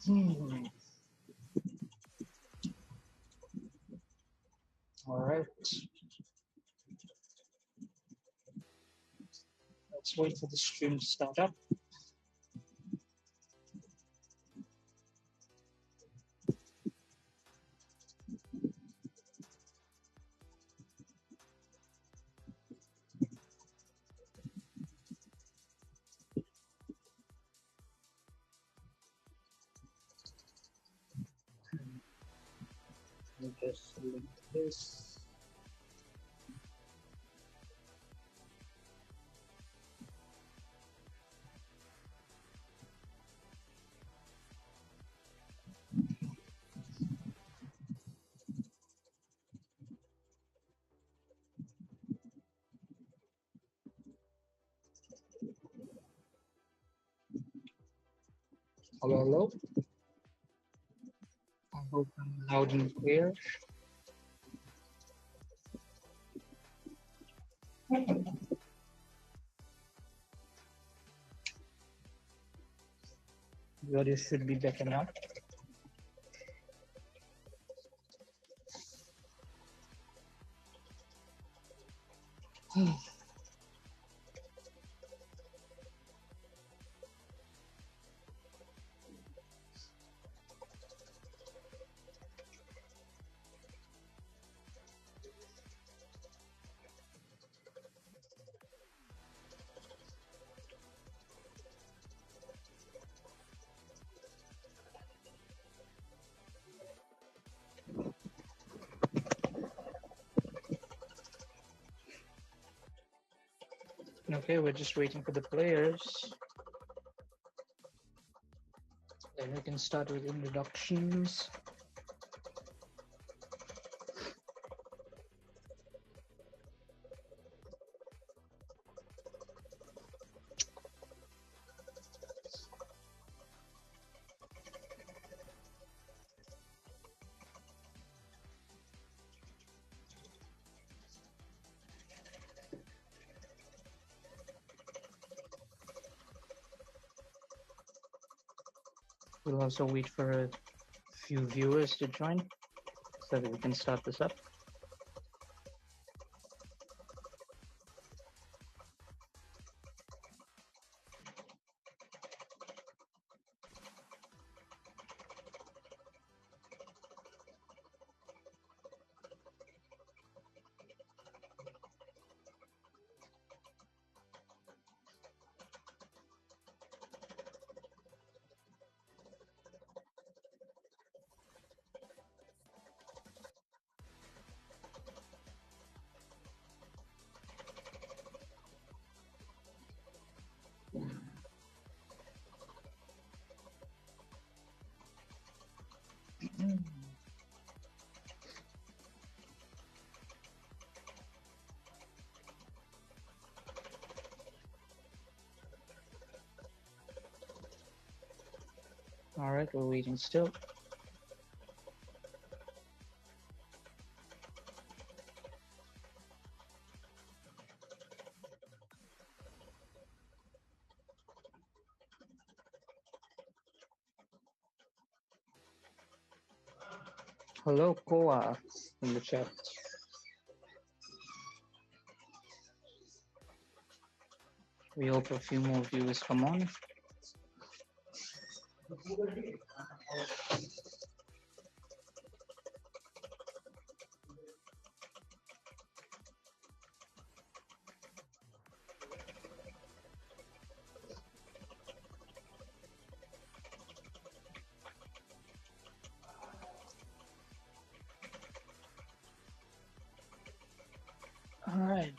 Hmm. All right. Let's wait for the stream to start up. Just link this. Hello, hello. I hope I'm loud and clear. The audio should be better now. Okay, we're just waiting for the players. Then we can start with introductions. We'll also wait for a few viewers to join so that we can start this up. All right, we're waiting still. Hello, Koa, in the chat. We hope a few more viewers come on. All right.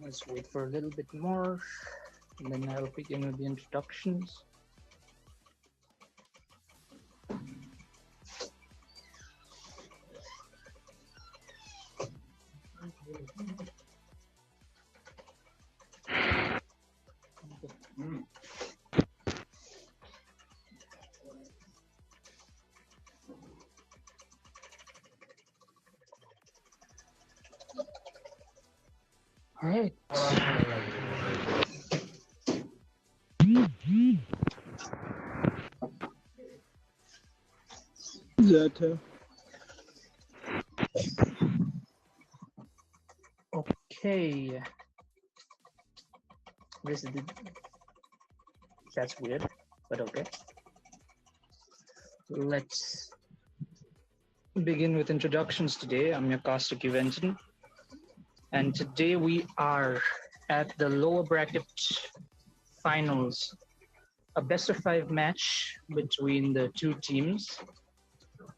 Let's wait for a little bit more, and then I'll begin with the introductions. Alright. Zeta. Okay. This is that's weird, but okay. Let's begin with introductions today. I'm your caster Venton, and today we are at the lower bracket finals, a best of 5 match between the two teams,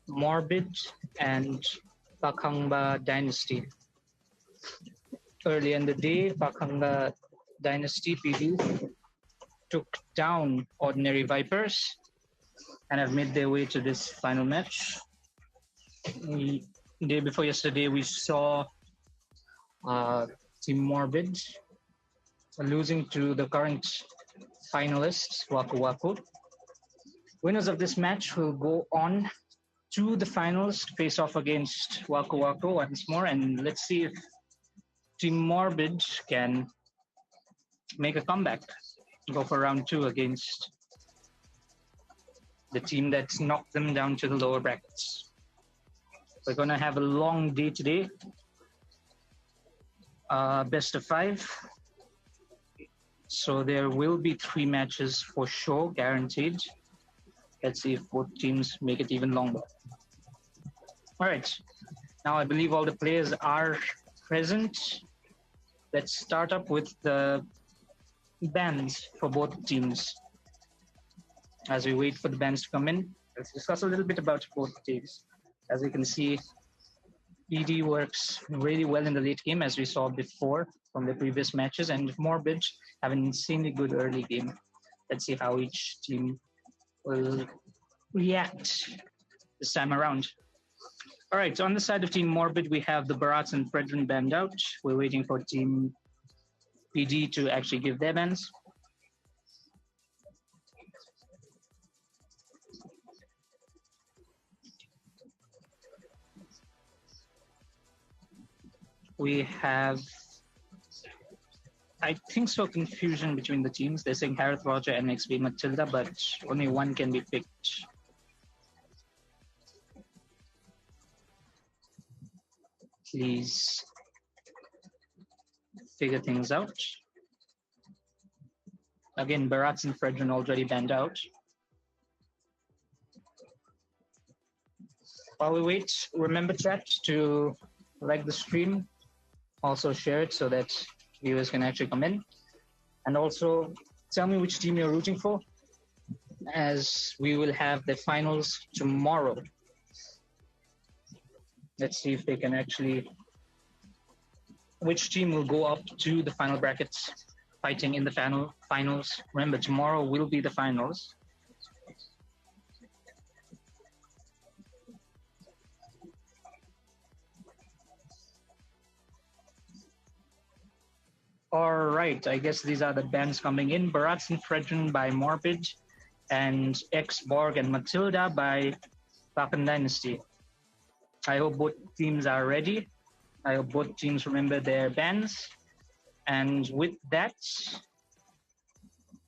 Morbid and Pakhangba Dynasty. Early in the day, Pakhangba Dynasty PD took down Ordinary Vipers and have made their way to this final match. The day before yesterday, we saw Team Morbid losing to the current finalists, Waku Waku. Winners of this match will go on to the finals to face off against Waku Waku once more, and let's see if Team Morbid can make a comeback, go for round 2 against the team that's knocked them down to the lower brackets. We're going to have a long day today. Best of 5. So there will be 3 matches for sure, guaranteed. Let's see if both teams make it even longer. All right. Now I believe all the players are present. Let's start up with the bans for both teams. As we wait for the bans to come in, let's discuss a little bit about both teams. As you can see, PD works really well in the late game, as we saw before from the previous matches, and Morbid have an insanely good early game. Let's see how each team will react this time around. All right, on the side of Team Morbid, we have the Barats and Fredrin banned out. We're waiting for Team PD to actually give their bans. We have, I think so, confusion between the teams. They're saying Harith Roger and XP Matilda, but only one can be picked. Please figure things out. Again, Barats and Fredrin already banned out. While we wait, remember chat to like the stream, also share it so that viewers can actually come in. And also tell me which team you're rooting for, as we will have the finals tomorrow. Let's see if they can actually, which team will go up to the final brackets, fighting in the finals. Remember, tomorrow will be the finals. All right, I guess these are the bands coming in. Barats and Fredrin by Morbid, and X, Borg, and Matilda by Pakhangba Dynasty. I hope both teams are ready. I hope both teams remember their bands. And with that,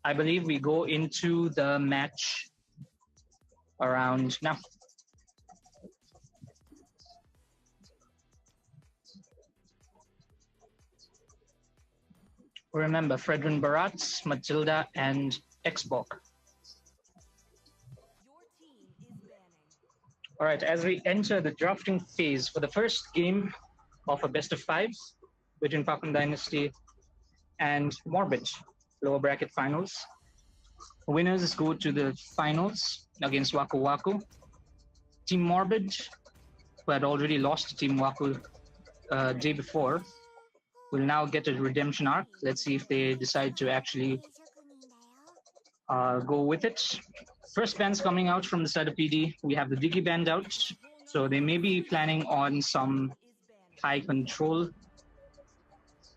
I believe we go into the match around now. Remember, Fredrin Barats, Matilda, and Xbox. All right, as we enter the drafting phase for the first game of a best of 5s between Pakhangba Dynasty and Morbid, lower bracket finals. Winners go to the finals against Waku Waku. Team Morbid, who had already lost to Team Waku day before, will now get a redemption arc. Let's see if they decide to actually go with it. First bands coming out from the side of PD, we have the Diggy band out. So they may be planning on some high control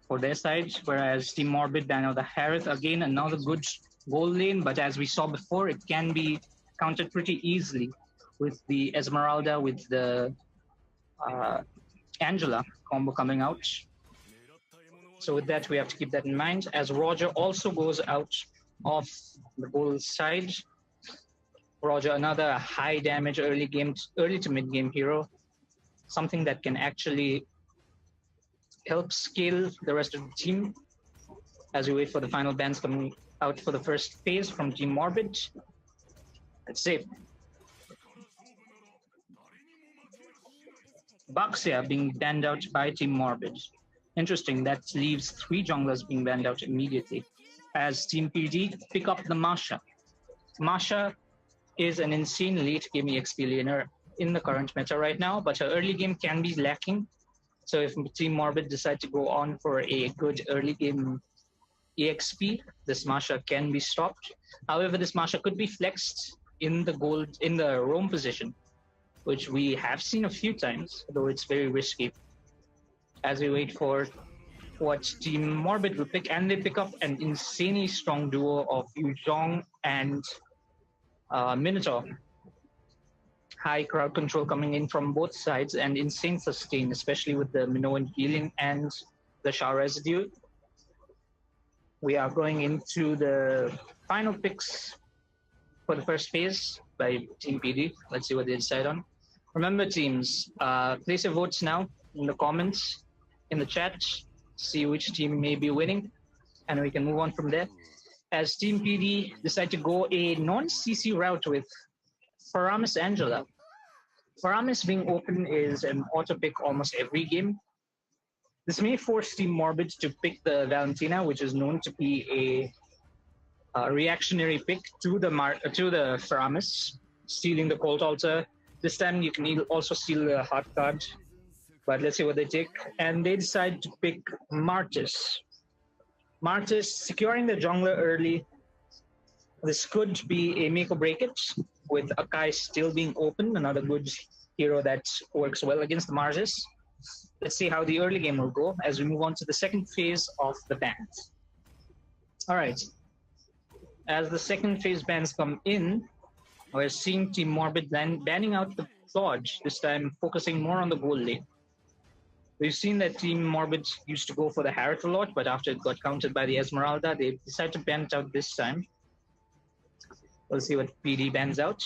for their side, whereas Team Morbid ban out the Harith. Again, another good goal lane, but as we saw before, it can be countered pretty easily with the Esmeralda, with the Angela combo coming out. So with that, we have to keep that in mind. As Roger also goes out of the goal side. Roger, another high damage early to mid game hero, something that can actually help scale the rest of the team as we wait for the final bans coming out for the first phase from Team Morbid. Let's see. Baxia being banned out by Team Morbid. Interesting, that leaves 3 junglers being banned out immediately as Team PD pick up the Masha. Masha is an insane late game EXP laner in the current meta right now, but her early game can be lacking. So if Team Morbid decide to go on for a good early game EXP, this Masha can be stopped. However, this Masha could be flexed in the roam position, which we have seen a few times, though it's very risky. As we wait for what Team Morbid will pick, and they pick up an insanely strong duo of Yuzhong and Minotaur. High crowd control coming in from both sides and insane sustain, especially with the Minoan healing and the Shao residue. We are going into the final picks for the first phase by Team PD. Let's see what they decide on. Remember, teams, place your votes now in the comments, in the chat, see which team may be winning, and we can move on from there. As Team PD decide to go a non-CC route with Faramis Angela. Faramis being open is an auto pick almost every game. This may force Team Morbid to pick the Valentina, which is known to be a reactionary pick to the Faramis, stealing the Cold Altar. This time you can also steal the Heart card, but let's see what they take. And they decide to pick Martis. Martis securing the jungler early. This could be a make or break it, with Akai still being open, another good hero that works well against the Martis. Let's see how the early game will go as we move on to the second phase of the bans. All right. As the second phase bans come in, we're seeing Team Morbid banning out the Dodge, this time focusing more on the goal lane. We've seen that Team Morbid used to go for the Harriet a lot, but after it got countered by the Esmeralda, they decided to ban it out this time. We'll see what PD bans out.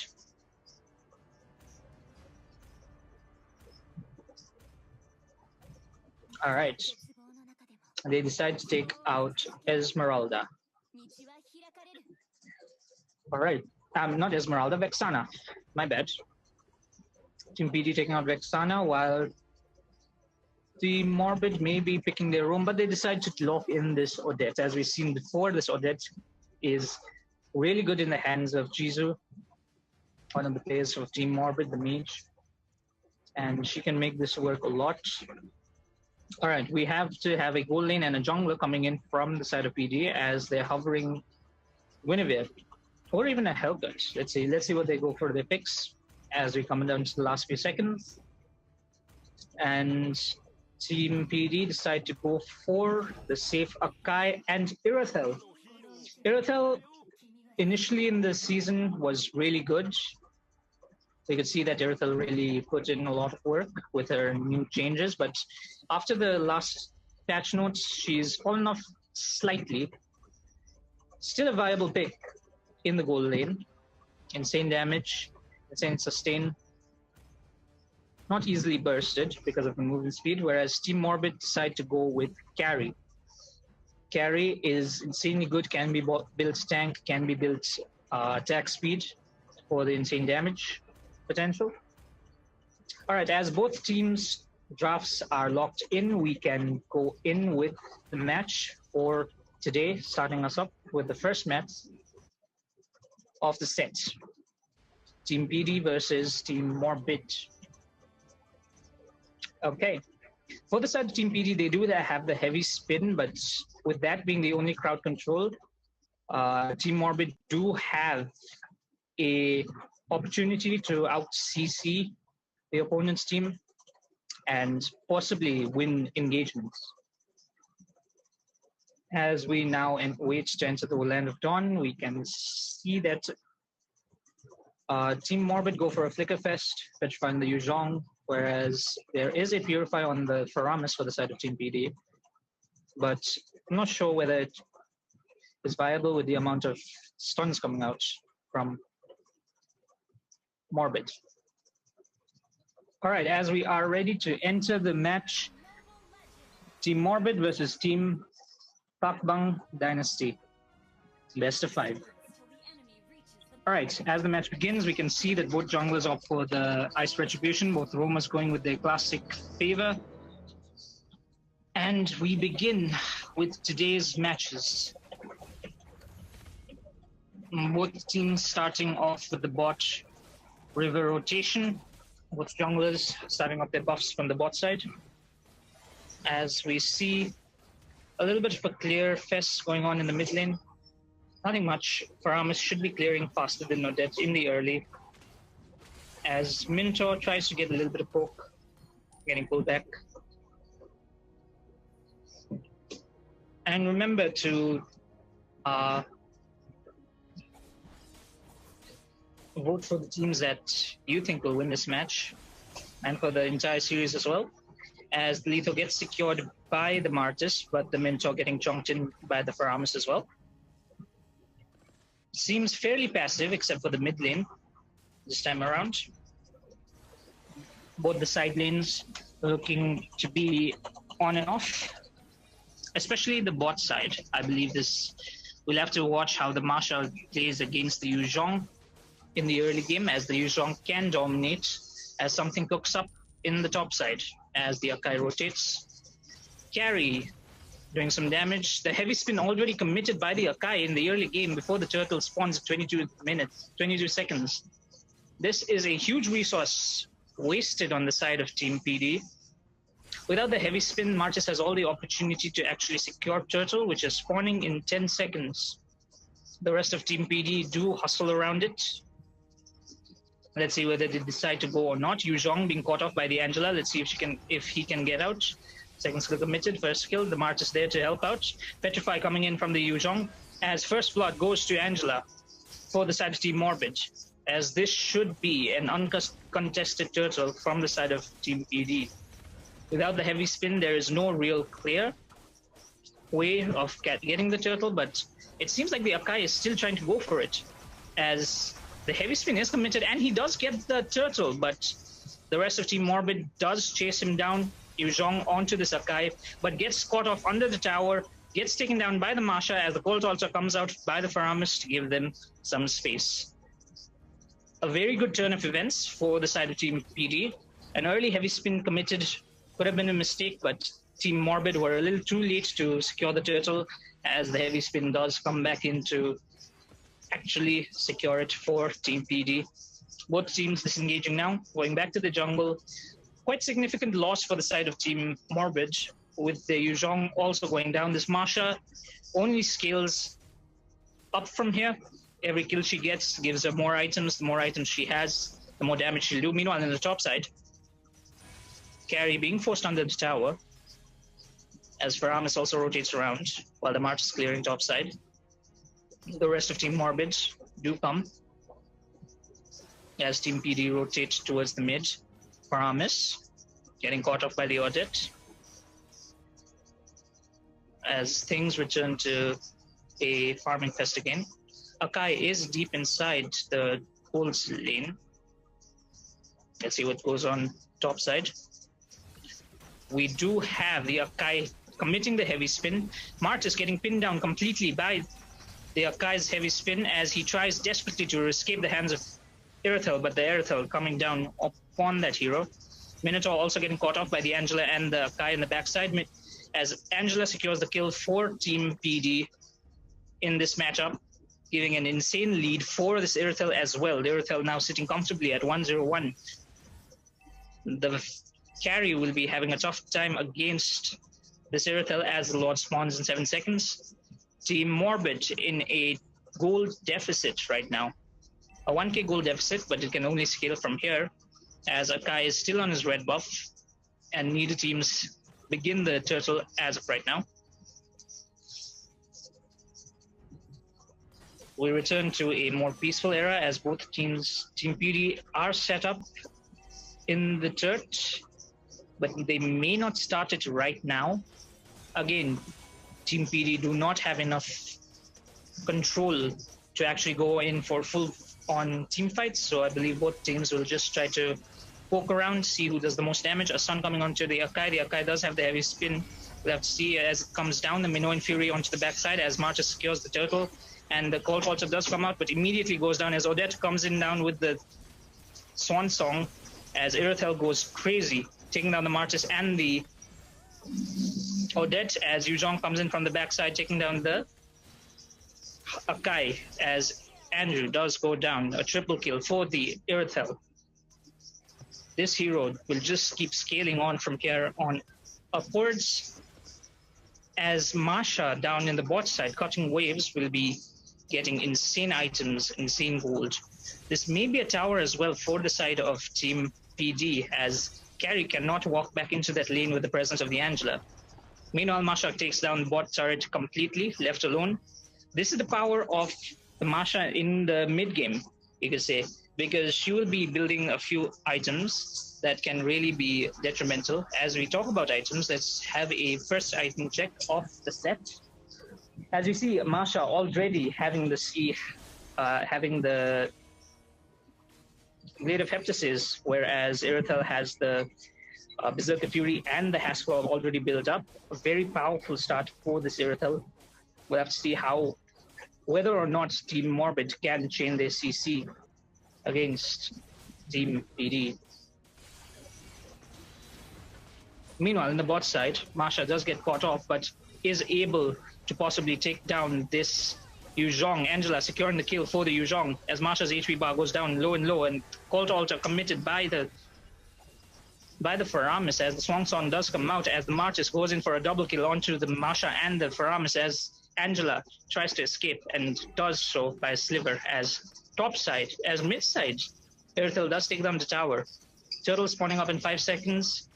All right. They decide to take out Esmeralda. All right. Not Esmeralda, Vexana. My bad. Team PD taking out Vexana, while the Morbid may be picking their room, but they decide to lock in this Odette. As we've seen before, this Odette is really good in the hands of Jizu, one of the players of Team Morbid, the mage. And she can make this work a lot. All right, we have to have a gold lane and a jungler coming in from the side of PD as they're hovering Guinevere, or even a Hellcat. Let's see what they go for their picks as we come down to the last few seconds. And Team PD decide to go for the safe Akai and Irathel. Irathel initially in the season was really good. You could see that Irathel really put in a lot of work with her new changes, but after the last patch notes, she's fallen off slightly. Still a viable pick in the gold lane. Insane damage, insane sustain. Not easily bursted because of the movement speed, whereas Team Morbid decide to go with Carry. Carry is insanely good, can be built tank, can be built attack speed for the insane damage potential. All right, as both teams' drafts are locked in, we can go in with the match for today, starting us up with the first match of the set. Team PD versus Team Morbid. Okay, for the side of Team PD, they do have the heavy spin, but with that being the only crowd control, Team Morbid do have a opportunity to out-CC the opponent's team and possibly win engagements. As we now wait to enter the Land of Dawn, we can see that Team Morbid go for a Flicker Fest, fetch find the Yuzhong, whereas there is a Purify on the Faramis for the side of Team PD. but I'm not sure whether it is viable with the amount of stuns coming out from Morbid. All right, as we are ready to enter the match, Team Morbid versus Team Pakhangba Dynasty. Best of 5. All right, as the match begins, we can see that both junglers opt for the Ice Retribution, both roamers going with their classic favor. And we begin with today's matches. Both teams starting off with the bot river rotation, both junglers starting off their buffs from the bot side. As we see a little bit of a clear fest going on in the mid lane. Nothing much. Paramus should be clearing faster than Odette in the early. As Minotaur tries to get a little bit of poke, getting pulled back. And remember to vote for the teams that you think will win this match, and for the entire series as well, as the Lethal gets secured by the Martis, but the Minotaur getting chunked in by the Paramus as well. Seems fairly passive, except for the mid lane this time around. Both the side lanes looking to be on and off, especially the bot side. I believe this, we'll have to watch how the Marshall plays against the Yuzhong in the early game, as the Yuzhong can dominate as something cooks up in the top side as the Akai rotates. Carry doing some damage. The heavy spin already committed by the Akai in the early game before the turtle spawns at 22 seconds. This is a huge resource wasted on the side of Team PD. Without the heavy spin, Martis has all the opportunity to actually secure turtle, which is spawning in 10 seconds. The rest of Team PD do hustle around it. Let's see whether they decide to go or not. Yuzhong being caught off by the Angela. Let's see if he can get out. Second skill committed, first skill. The Martis there to help out. Petrify coming in from the Yuzhong, as first blood goes to Angela for the side of Team Morbid, as this should be an uncontested turtle from the side of Team PD. Without the heavy spin, there is no real clear way of getting the turtle, but it seems like the Akai is still trying to go for it, as the heavy spin is committed, and he does get the turtle, but the rest of Team Morbid does chase him down, Yuzhong onto this Akai, but gets caught off under the tower, gets taken down by the Masha, as the Colt also comes out by the Paramus to give them some space. A very good turn of events for the side of Team PD. An early heavy spin committed could have been a mistake, but Team Morbid were a little too late to secure the turtle, as the heavy spin does come back in to actually secure it for Team PD. Both teams disengaging now, going back to the jungle. Quite significant loss for the side of Team Morbid, with the Yuzhong also going down. This Masha only scales up from here. Every kill she gets gives her more items. The more items she has, the more damage she'll do. Meanwhile, on the top side, Carry being forced under the tower, as Paramus also rotates around while the March is clearing top side. The rest of Team Morbid do come as Team PD rotates towards the mid. Paramus getting caught off by the Audit as things return to a farming fest again. Akai is deep inside the Cold's lane. Let's see what goes on top side. We do have the Akai committing the heavy spin. Mart is getting pinned down completely by the Akai's heavy spin as he tries desperately to escape the hands of Irithel, but the Irithel coming down upon that hero. Minotaur also getting caught off by the Angela and the Akai in the backside, as Angela secures the kill for Team PD in this matchup, giving an insane lead for this Irithel as well. The Irithel now sitting comfortably at 1-0-1. The carry will be having a tough time against this Irithel as the Lord spawns in 7 seconds. Team Morbid in a gold deficit right now. A 1k gold deficit, but it can only scale from here, as Akai is still on his red buff, and neither teams begin the turtle as of right now. We return to a more peaceful era as both teams, Team PD, are set up in the turret, but they may not start it right now. Again, Team PD do not have enough control to actually go in for full-on team fights. So I believe both teams will just try to poke around, see who does the most damage. A Sun coming onto the Akai. The Akai does have the heavy spin. We'll have to see as it comes down. The Minoan Fury onto the backside as Marcha secures the turtle. And the Colt also does come out, but immediately goes down as Odette comes in down with the Swan Song as Irithel goes crazy, taking down the Martis and the Odette as Yuzhong comes in from the backside, taking down the Akai as Andrew does go down. A triple kill for the Irithel. This hero will just keep scaling on from here on upwards as Masha down in the bot side, cutting waves, will be getting insane items, insane gold. This may be a tower as well for the side of Team PD as Carry cannot walk back into that lane with the presence of the Angela. Meanwhile, Masha takes down the bot turret completely, left alone. This is the power of the Masha in the mid game, you could say, because she will be building a few items that can really be detrimental. As we talk about items, let's have a first item check of the set. As you see, Masha already having the having the Blade of Heptasis, whereas Irithel has the Berserker Fury and the Haskell already built up. A very powerful start for this Irithel. We'll have to see whether or not Team Morbid can chain their CC against Team PD. Meanwhile, in the bot side, Masha does get caught off, but is able to possibly take down this Yuzhong. Angela securing the kill for the Yuzhong as Masha's HP bar goes down low and low, and Colt Altar committed by the Faramis as the Swan Song does come out as the Martis goes in for a double kill onto the Masha and the Faramis as Angela tries to escape and does so by a sliver as top side, as mid side. Irithel does take down the tower. Turtle spawning up in 5 seconds.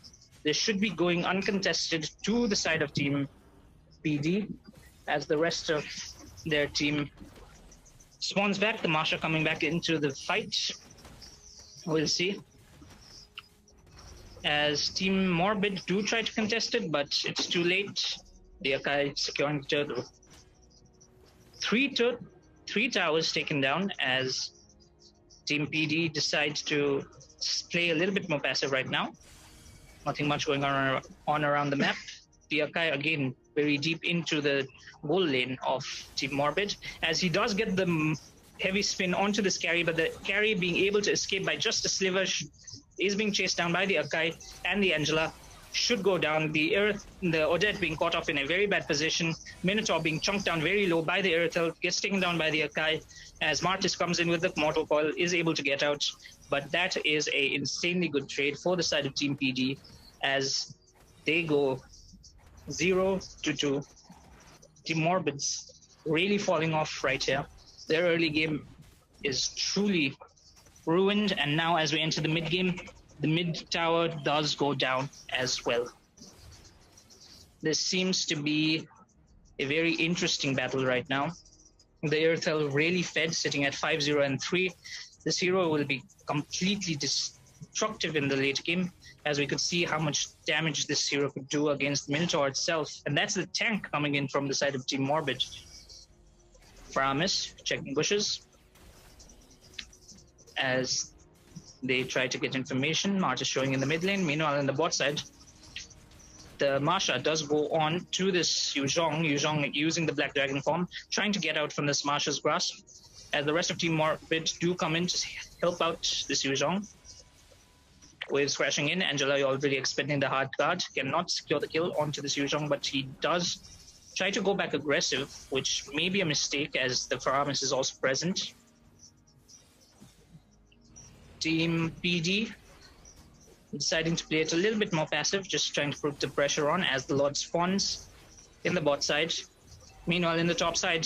They should be going uncontested to the side of Team PD as the rest of their team spawns back. The Masha coming back into the fight. We'll see. As Team Morbid do try to contest it, but it's too late. The Akai securing the turtle. Three towers taken down as Team PD decides to play a little bit more passive right now. Nothing much going on around the map. The Akai again very deep into the goal lane of Team Morbid as he does get the heavy spin onto this carry, but the carry being able to escape by just a sliver is being chased down by the Akai, and the Angela should go down. The Odette being caught off in a very bad position. Minotaur being chunked down very low by the Irithel, gets taken down by the Akai as Martis comes in with the Mortal Coil, is able to get out. But that is a insanely good trade for the side of Team PD as they go 0-2. Team Morbids really falling off right here. Their early game is truly ruined, and now as we enter the mid game, the mid tower does go down as well. This seems to be a very interesting battle right now. The Irithel really fed, sitting at 5-0 and 3. This hero will be completely destructive in the late game, as we could see how much damage this hero could do against Minotaur itself. And that's the tank coming in from the side of Team Morbid. Faramis checking bushes as they try to get information. March showing in the mid lane. Meanwhile, in the bot side, the Masha does go on to this Yuzhong. Yuzhong using the Black Dragon form, trying to get out from this Masha's grasp. As the rest of Team Morbid do come in to help out this Yuzhong. Waves crashing in. Angela already expending the hard guard. Cannot secure the kill onto this Yuzhong, but he does try to go back aggressive, which may be a mistake as the Faramis is also present. Team PD deciding to play it a little bit more passive, just trying to put the pressure on as the Lord spawns in the bot side. Meanwhile, in the top side,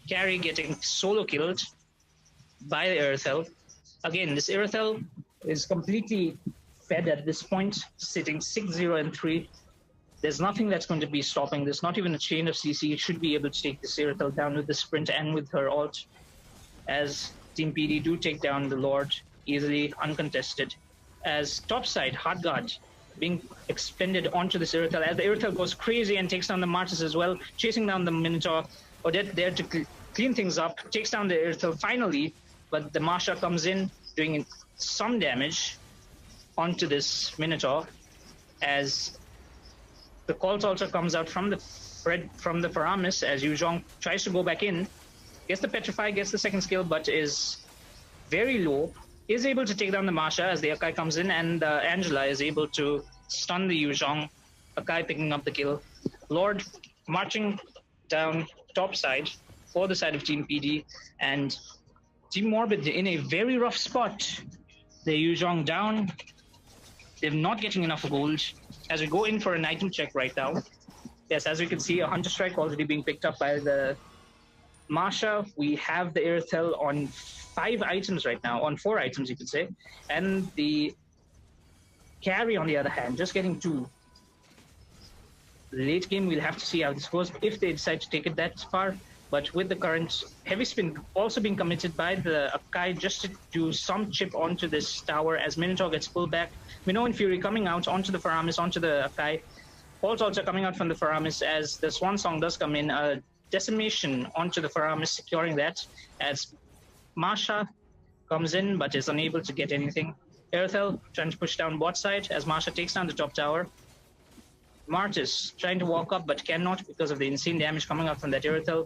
Carry getting solo killed by the Irithel. Again, this Irithel is completely fed at this point, sitting 6-0 and 3. There's nothing that's going to be stopping this, not even a chain of CC. It should be able to take this Irithel down with the sprint and with her ult, as Team PD do take down the Lord easily, uncontested. As topside, Hardguard being expended onto this Irithel as the Irithel goes crazy and takes down the Martis as well, chasing down the Minotaur. Odette there to clean things up, takes down the Irithel finally, but the Masha comes in, doing some damage onto this Minotaur as the Colt also comes out from the Paramis as Yu Zhong tries to go back in, gets the Petrify, gets the second skill, but is very low, is able to take down the Masha as the Akai comes in, and Angela is able to stun the Yu Zhong, Akai picking up the kill. Lord marching down top side for the side of Team PD, and Team Morbid in a very rough spot. The Yu Zhong down, they're not getting enough gold. As we go in for an item check right now, yes, as we can see, a Hunter Strike already being picked up by the Masha. We have the Irithel on 5 items right now, on 4 items you could say, and the carry on the other hand, just getting 2. Late game, we'll have to see how this goes if they decide to take it that far. But with the current heavy spin also being committed by the Akai just to do some chip onto this tower as Minotaur gets pulled back. Minoan Fury coming out onto the Faramis, onto the Akai. Pulse also coming out from the Faramis as the Swan Song does come in. Decimation onto the Faramis, securing that as Masha comes in but is unable to get anything. Irithel trying to push down bot side as Masha takes down the top tower. Martis trying to walk up but cannot because of the insane damage coming out from that Irithel.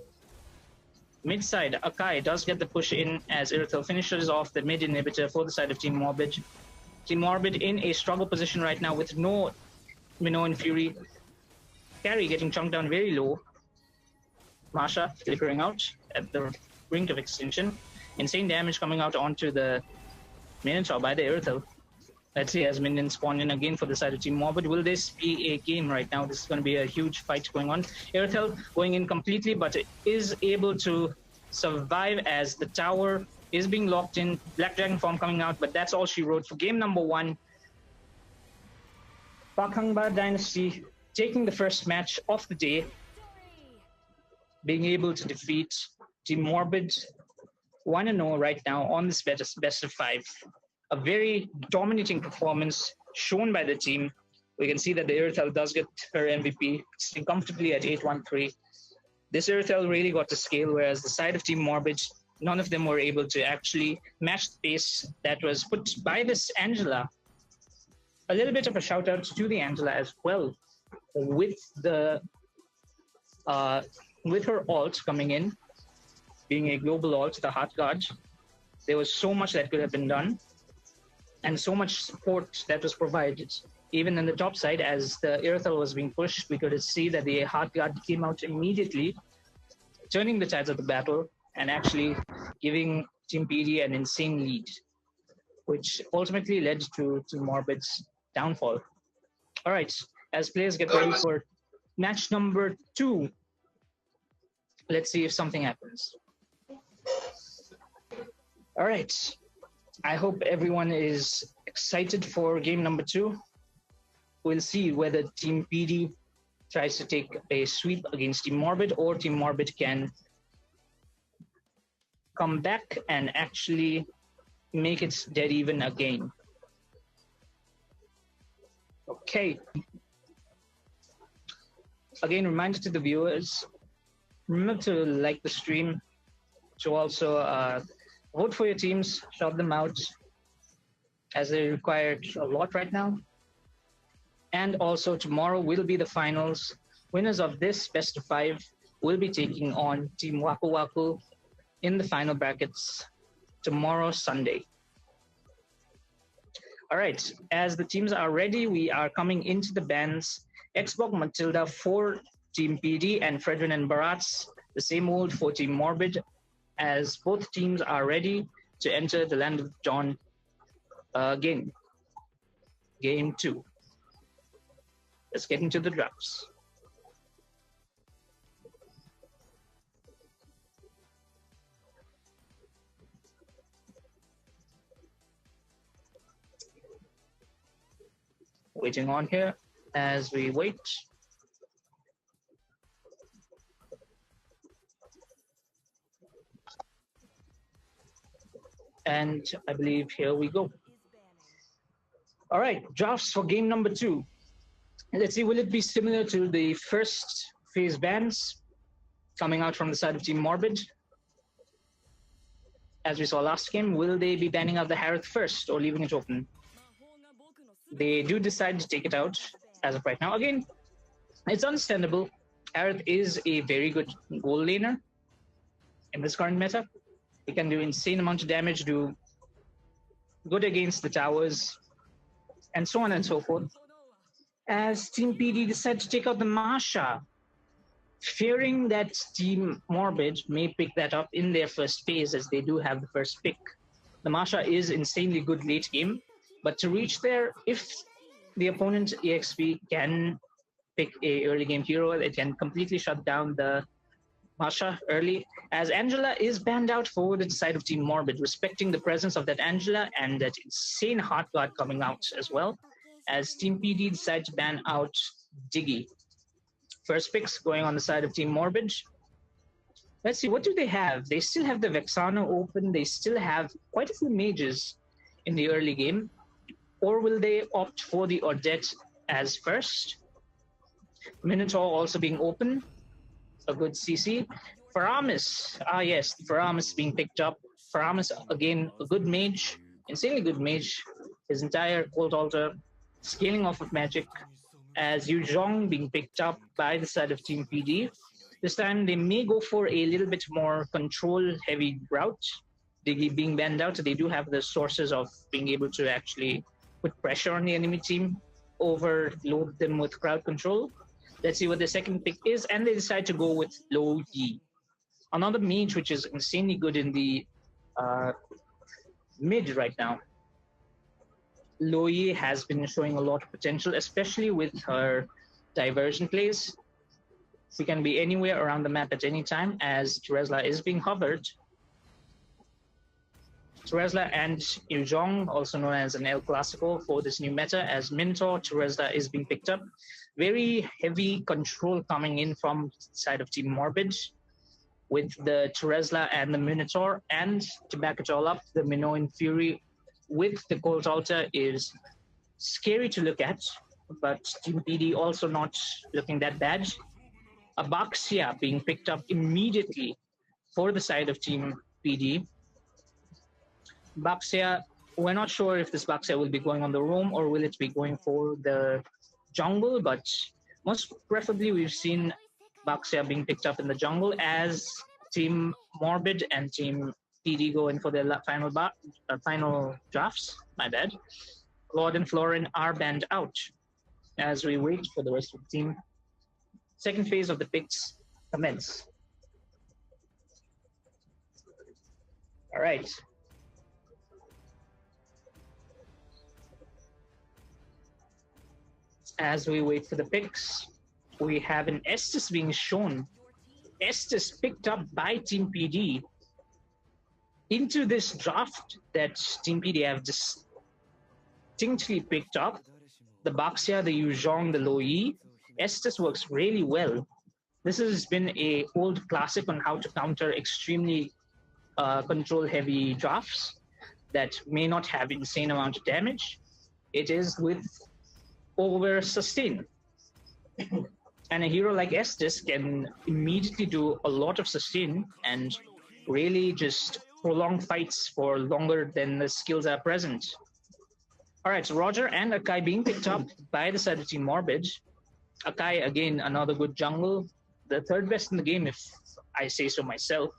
Mid side, Akai does get the push in as Irithel finishes off the mid inhibitor for the side of Team Morbid. Team Morbid in a struggle position right now with no Minoan Fury. Carry getting chunked down very low. Masha flickering out at the brink of extinction. Insane damage coming out onto the Minotaur by the Irithel. Let's see as minions spawn in again for the side of Team Morbid. Will this be a game right now? This is going to be a huge fight going on. Irithel going in completely, but it is able to survive as the tower is being locked in. Black Dragon form coming out, but that's all she wrote for game number 1. Pakhangba Dynasty taking the first match of the day, being able to defeat Team Morbid 1-0 right now on this best of 5. A very dominating performance shown by the team. We can see that the Irithel does get her MVP, sitting comfortably at 813. This Irithel really got to scale, whereas the side of Team Morbid, none of them were able to actually match the pace that was put by this Angela. A little bit of a shout out to the Angela as well, with the with her ult coming in, being a global ult, the Heart Guard. There was so much that could have been done, and so much support that was provided. Even in the top side, as the Irithel was being pushed, we could see that the Heart Guard came out immediately, turning the tides of the battle and actually giving Team PD an insane lead, which ultimately led to Morbid's downfall. All right, as players get ready for match number 2, let's see if something happens. All right. I hope everyone is excited for game number 2. We'll see whether Team PD tries to take a sweep against Team Morbid, or Team Morbid can come back and actually make it dead even again. Okay. Again, reminder to the viewers, remember to like the stream, to also vote for your teams, shout them out, as they require a lot right now. And also tomorrow will be the finals. Winners of this best of 5 will be taking on Team Waku Waku in the final brackets tomorrow, Sunday. All right, as the teams are ready, we are coming into the bands. Xbox Matilda for Team PD and Fredrin and Barats, the same old for Team Morbid, as both teams are ready to enter the Land of Dawn game. Game 2. Let's get into the drafts. Waiting on here as we wait. And I believe here we go. All right, drafts for game number 2. Let's see, will it be similar to the first phase bans coming out from the side of Team Morbid? As we saw last game, will they be banning out the Harith first or leaving it open? They do decide to take it out as of right now. Again, it's understandable. Harith is a very good goal laner in this current meta. He can do insane amount of damage, do good against the towers, and so on and so forth. As Team PD decide to take out the Masha, fearing that Team Morbid may pick that up in their first phase, as they do have the first pick. The Masha is insanely good late game, but to reach there, if the opponent EXP can pick a early game hero, it can completely shut down the Masha early, as Angela is banned out for the side of Team Morbid, respecting the presence of that Angela and that insane Heart Guard coming out as well, as Team PD decide to ban out Diggy. First picks going on the side of Team Morbid. Let's see, what do they have? They still have the Vexano open. They still have quite a few mages in the early game. Or will they opt for the Odette as first? Minotaur also being open. A good CC. Faramis. Yes, Faramis being picked up. Faramis, again, a good mage. Insanely good mage. His entire Cold Altar scaling off of magic. As Yu Zhong being picked up by the side of Team PD. This time they may go for a little bit more control-heavy route. Diggy being banned out, they do have the sources of being able to actually put pressure on the enemy team, overload them with crowd control. Let's see what the second pick is, and they decide to go with Lo Yi. Another mage which is insanely good in the mid right now. Lo Yi has been showing a lot of potential, especially with her diversion plays. She can be anywhere around the map at any time, as Teresla is being hovered. Teresla and Yu Zhong, also known as an El Clasico for this new meta, as Minotaur, Teresla is being picked up. Very heavy control coming in from the side of Team Morbid with the Teresla and the Minotaur. And to back it all up, the Minoan Fury with the Cold Altar is scary to look at, but Team PD also not looking that bad. Abaxia being picked up immediately for the side of Team PD. Baxia, we're not sure if this Baxia will be going on the roam or will it be going for the jungle, but most preferably we've seen Baxia being picked up in the jungle as Team Morbid and Team PD go in for their final drafts. My bad. Claude and Florin are banned out as we wait for the rest of the team. Second phase of the picks commence. All right. As we wait for the picks, we have an Estes being shown. Estes picked up by Team PD into this draft that Team PD have distinctly picked up. The Baxia, the Yu Zhong, the Lo Yi. Estes works really well. This has been a old classic on how to counter extremely control-heavy drafts that may not have insane amount of damage. It is with over sustain. And a hero like Estes can immediately do a lot of sustain and really just prolong fights for longer than the skills are present. All right, so Roger and Akai being picked up by the side of Team Morbid. Akai, again, another good jungle. The third best in the game, if I say so myself.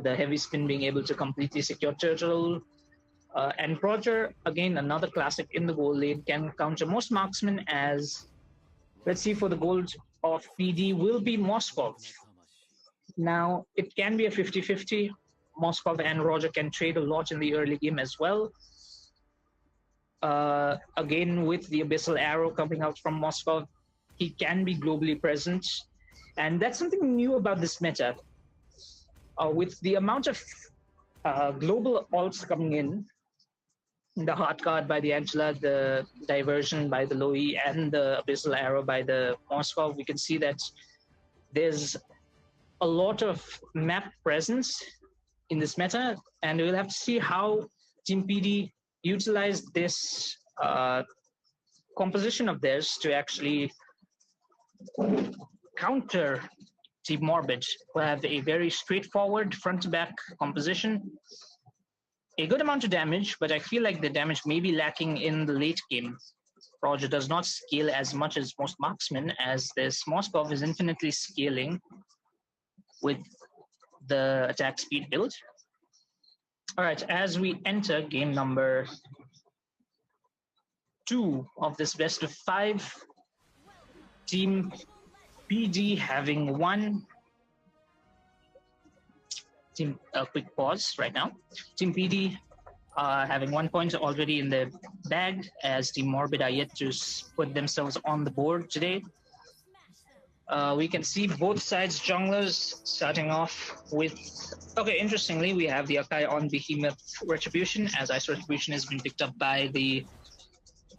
The heavy spin being able to completely secure turtle. And Roger, again, another classic in the gold lane, can counter most marksmen as, let's see, for the gold of PD will be Moskov. Now, it can be a 50-50. Moskov and Roger can trade a lot in the early game as well. Again, with the Abyssal Arrow coming out from Moskov, he can be globally present. And that's something new about this meta. With the amount of global alts coming in, the Heart Guard by the Angela, the Diversion by the Lo Yi, and the Abyssal Arrow by the Moskov, we can see that there's a lot of map presence in this meta, and we'll have to see how Team PD utilize this composition of theirs to actually counter Team Morbid, who have a very straightforward front-to-back composition. A good amount of damage, but I feel like the damage may be lacking in the late game. Roger does not scale as much as most marksmen, as this Moskov is infinitely scaling with the attack speed build. All right, as we enter game number 2 of this best of 5, Team PD having won. Quick pause right now. Team PD having 1 point already in the bag, as Team Morbid are yet to put themselves on the board today. We can see both sides junglers starting off with... Okay, interestingly, we have the Akai on Behemoth Retribution, as Ice Retribution has been picked up by the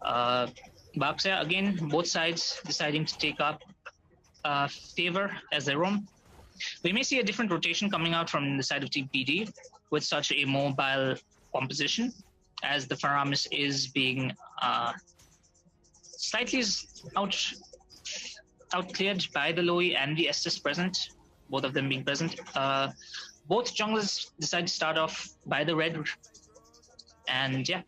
Baxia. Again, both sides deciding to take up Favor as their roam. We may see a different rotation coming out from the side of Team PD with such a mobile composition, as the Faramis is being slightly outcleared by the Loi and the Estes present, both of them being present. Both junglers decide to start off by the red, and yeah,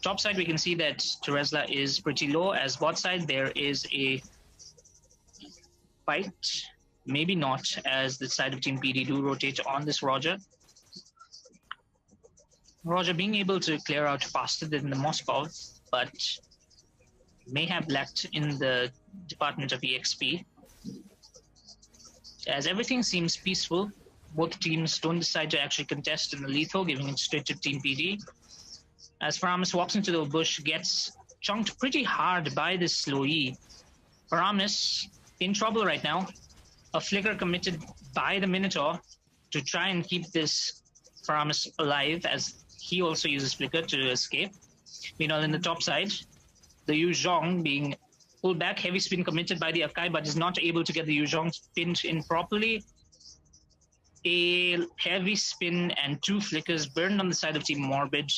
top side we can see that Teresla is pretty low, as bot side there is a fight. Maybe not, as the side of Team PD do rotate on this Roger. Roger being able to clear out faster than the Moskov, but may have lacked in the department of EXP. As everything seems peaceful, both teams don't decide to actually contest in the lethal, giving it straight to Team PD. As Faramis walks into the bush, gets chunked pretty hard by this slow E. Faramis in trouble right now. A flicker committed by the Minotaur to try and keep this Faramis alive, as he also uses flicker to escape. Meanwhile, in the top side, the Yu Zhong being pulled back, heavy spin committed by the Akai, but is not able to get the Yu Zhong pinned in properly. A heavy spin and 2 flickers burned on the side of Team Morbid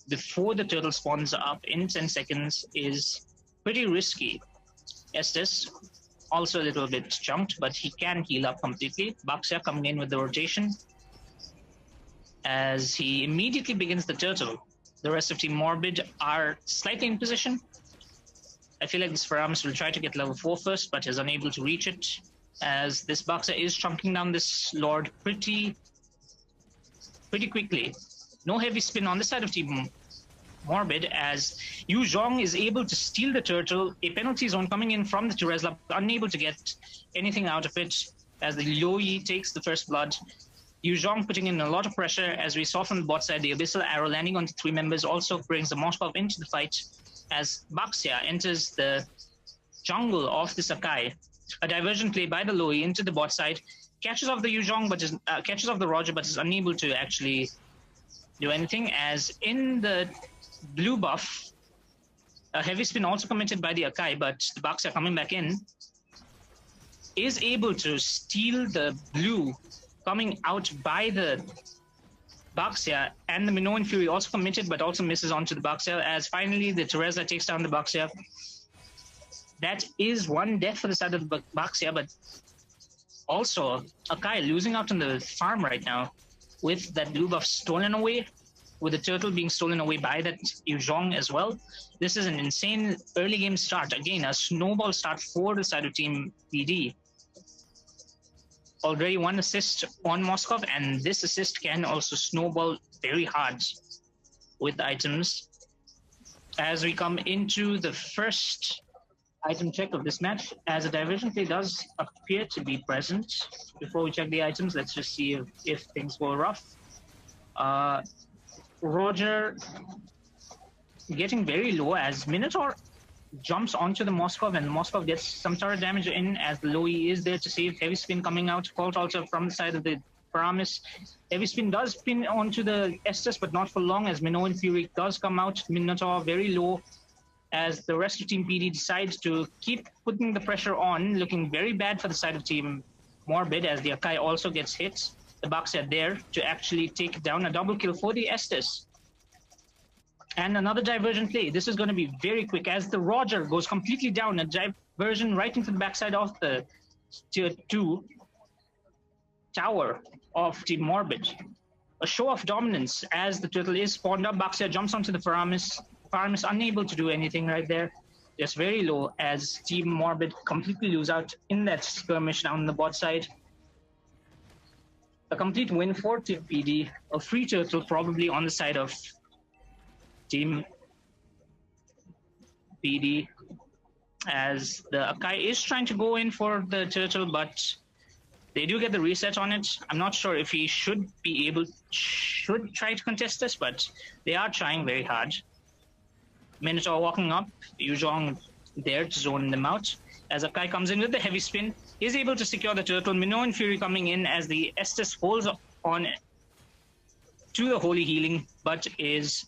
before the turtle spawns up in 10 seconds is pretty risky. Estes also a little bit chunked, but he can heal up completely. Baxia coming in with the rotation as he immediately begins the turtle. The rest of Team Morbid are slightly in position. I feel like this Faramis will try to get level 4 first, but is unable to reach it, as this Baxia is chunking down this Lord pretty quickly. No heavy spin on the side of Team Morbid, as Yu Zhong is able to steal the turtle. A penalty zone coming in from the Teresla, unable to get anything out of it, as the Loi takes the first blood. Yu Zhong putting in a lot of pressure, as we saw from the bot side. The Abyssal Arrow landing on the 3 members also brings the Moskov into the fight, as Baxia enters the jungle of the Sakai. A diversion play by the Loi into the bot side, catches off the Yu Zhong, but catches off the Roger, but is unable to actually do anything, as in the blue buff, a heavy spin also committed by the Akai, but the Baxia coming back in is able to steal the blue coming out by the Baxia, and the Minoan Fury also committed but also misses onto the Baxia, as finally the Teresa takes down the Baxia. That is 1 death for the side of the Baxia, but also Akai losing out on the farm right now with that blue buff stolen away, with the turtle being stolen away by that Yu Zhong as well. This is an insane early game start. Again, a snowball start for the side of Team PD. Already 1 assist on Moskov, and this assist can also snowball very hard with items. As we come into the first item check of this match, as a diversion play does appear to be present. Before we check the items, let's just see if things go rough. Roger getting very low, as Minotaur jumps onto the Moskov, and the Moskov gets some turret damage in, as the Loi is there to save. Heavy spin coming out, Colt also from the side of the Paramis. Heavy spin does pin onto the Estes, but not for long, as Minoan Fury does come out. Minotaur very low, as the rest of Team PD decides to keep putting the pressure on, looking very bad for the side of Team Morbid, as the Akai also gets hit. The Bucks are there to actually take down a double kill for the Estes. And another diversion play. This is going to be very quick as the Roger goes completely down. A diversion right into the backside of the tier 2 tower of Team Morbid. A show of dominance as the turtle is spawned up. Baxia jumps onto the Faramis. Faramis unable to do anything right there. Just very low as Team Morbid completely lose out in that skirmish down the bot side. A complete win for Team PD. A free turtle probably on the side of Team PD, as the Akai is trying to go in for the turtle, but they do get the reset on it. I'm not sure if he should try to contest this, but they are trying very hard. Minotaur walking up, Yuzhong there to zone them out. As Akai comes in with the heavy spin, is able to secure the turtle. Minoan Fury coming in as the Estes holds on to the Holy Healing, but is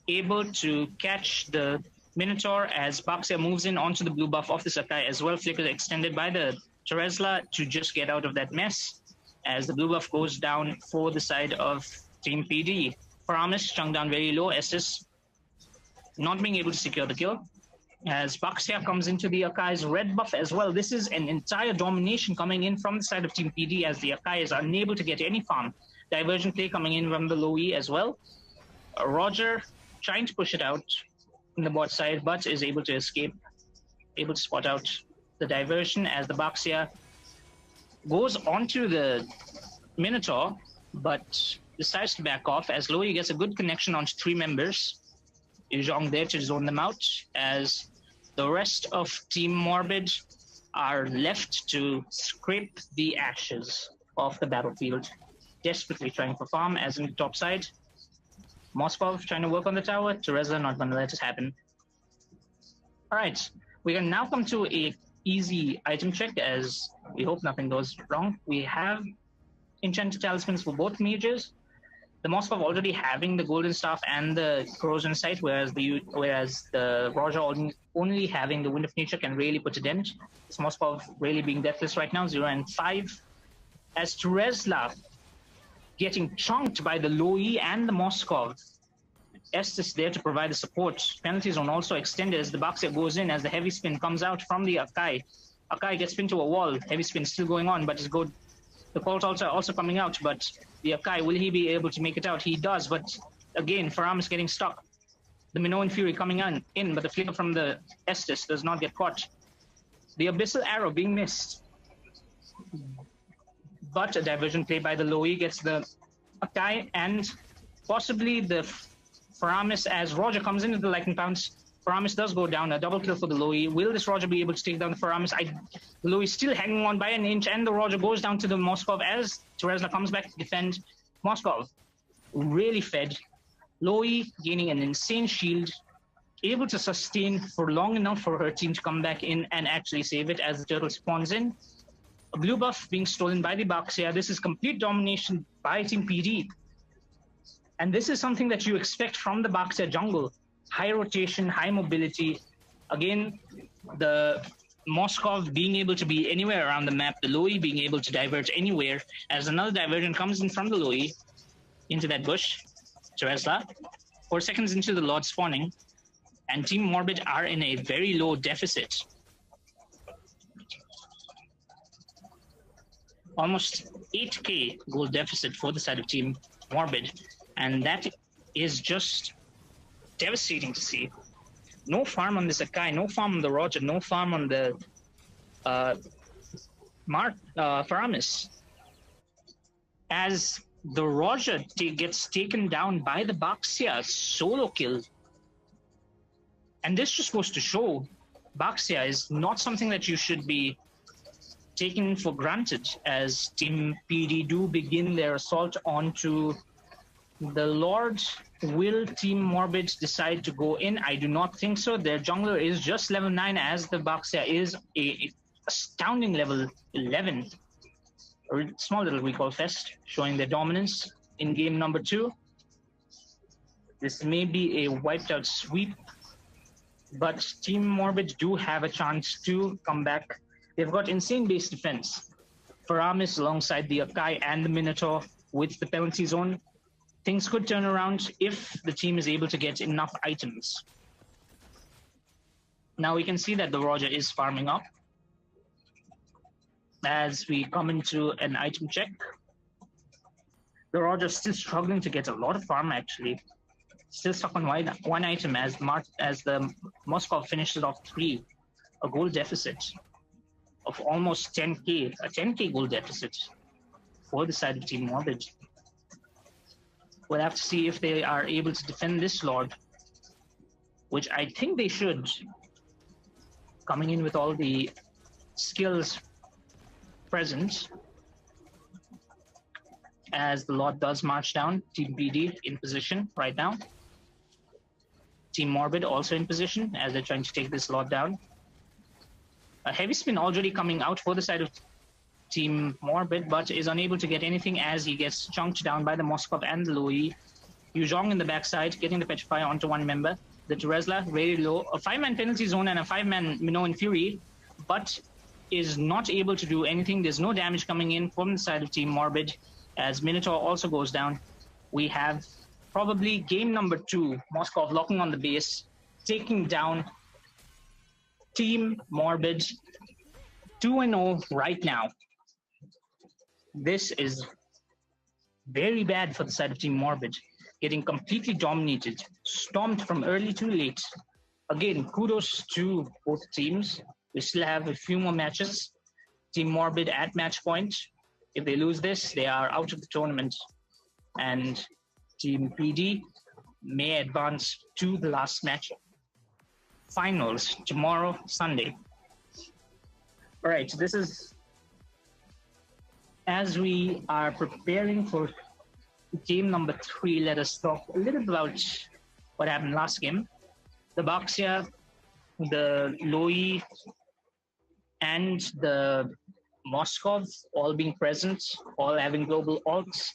able to catch the Minotaur as Baxia moves in onto the blue buff of the Sakai as well. Flicker extended by the Teresla to just get out of that mess as the blue buff goes down for the side of Team PD. Paramis chunk down very low. Estes not being able to secure the kill as Baxia comes into the Akai's red buff as well. This is an entire domination coming in from the side of Team PD as the Akai is unable to get any farm. Diversion play coming in from the low E as well. Roger trying to push it out in the bot side, but is able to escape, able to spot out the diversion as the Baxia goes onto the Minotaur, but decides to back off as Lowy gets a good connection onto 3 members. Yuzhong there to zone them out as the rest of Team Morbid are left to scrape the ashes off the battlefield, desperately trying for farm as in the top side. Moskov trying to work on the tower. Teresa not going to let it happen. All right, we can now come to a easy item check as we hope nothing goes wrong. We have enchanted talismans for both mages. The Moskov already having the golden staff and the corrosion sight, whereas the Roger only having the wind of nature can really put a dent. This Moskov really being deathless right now, 0 and 5. As Teresla getting chunked by the Lowy and the Moskov. Estes there to provide the support. Penalty zone also extended as the Baxia goes in as the heavy spin comes out from the Akai. Akai gets pinned to a wall. Heavy spin still going on, but it's good. The Colt also coming out, but the Akai, will he be able to make it out? He does, but again, Faram is getting stuck. The Minoan Fury coming in, but the flicker from the Estes does not get caught. The Abyssal Arrow being missed. But a diversion play by the Lowy gets the Akai and possibly the Faramis as Roger comes into the Lightning Pounce. Faramis does go down, a double kill for the Lowy. Will this Roger be able to take down the Faramis? The Lowy still hanging on by an inch, and the Roger goes down to the Moskov as Teresla comes back to defend. Moskov really fed. Lowy gaining an insane shield, able to sustain for long enough for her team to come back in and actually save it as the turtle spawns in. A blue buff being stolen by the Baxia. This is complete domination by Team PD. And this is something that you expect from the Baxia jungle. High rotation, high mobility. Again, the Moskov being able to be anywhere around the map, the Lowy being able to diverge anywhere, as another diversion comes in from the Lowy into that bush. Teresla, 4 seconds into the Lord spawning, and Team Morbid are in a very low deficit. Almost 8k gold deficit for the side of Team Morbid, and that is just devastating to see. No farm on the Sakai, no farm on the Roger, no farm on the Faramis. As the Roger gets taken down by the Baxia, solo kill. And this just goes to show Baxia is not something that you should be taken for granted, as Team PD do begin their assault onto the Lord. Will Team Morbid decide to go in? I do not think so. Their jungler is just level 9, as the Baxia is a astounding level 11. A small little recall fest showing their dominance in game number 2. This may be a wiped out sweep, but Team Morbid do have a chance to come back. They've got insane base defense. Faramis alongside the Akai and the Minotaur with the penalty zone. things could turn around if the team is able to get enough items. Now we can see that the Roger is farming up. As we come into an item check, the Roger still struggling to get a lot of farm actually. Still stuck on one item as the Moscow finishes off 3. A gold deficit of almost 10k, a 10k gold deficit for the side of Team Morbid. We'll have to see if they are able to defend this Lord, which I think they should, coming in with all the skills present. As the Lord does march down, Team PD in position right now. Team Morbid also in position as they're trying to take this Lord down. A heavy spin already coming out for the side of Team Morbid, but is unable to get anything as he gets chunked down by the Moskov and the Lui. Yuzhong in the backside, getting the Petrify onto one member. The Teresla very low. A 5-man penalty zone and a 5-man Minoan Fury, but is not able to do anything. There's no damage coming in from the side of Team Morbid as Minotaur also goes down. We have probably game number 2, Moskov locking on the base, taking down Team Morbid 2-0 right now. This is very bad for the side of Team Morbid, getting completely dominated, stomped from early to late. Again, kudos to both teams. We still have a few more matches. Team Morbid at match point. If they lose this, they are out of the tournament. And Team PD may advance to the last match. Finals tomorrow, Sunday. All right, so this is as we are preparing for game number 3. Let us talk a little about what happened last game. The Baxia, the Loi, and the Moskov all being present, all having global alts,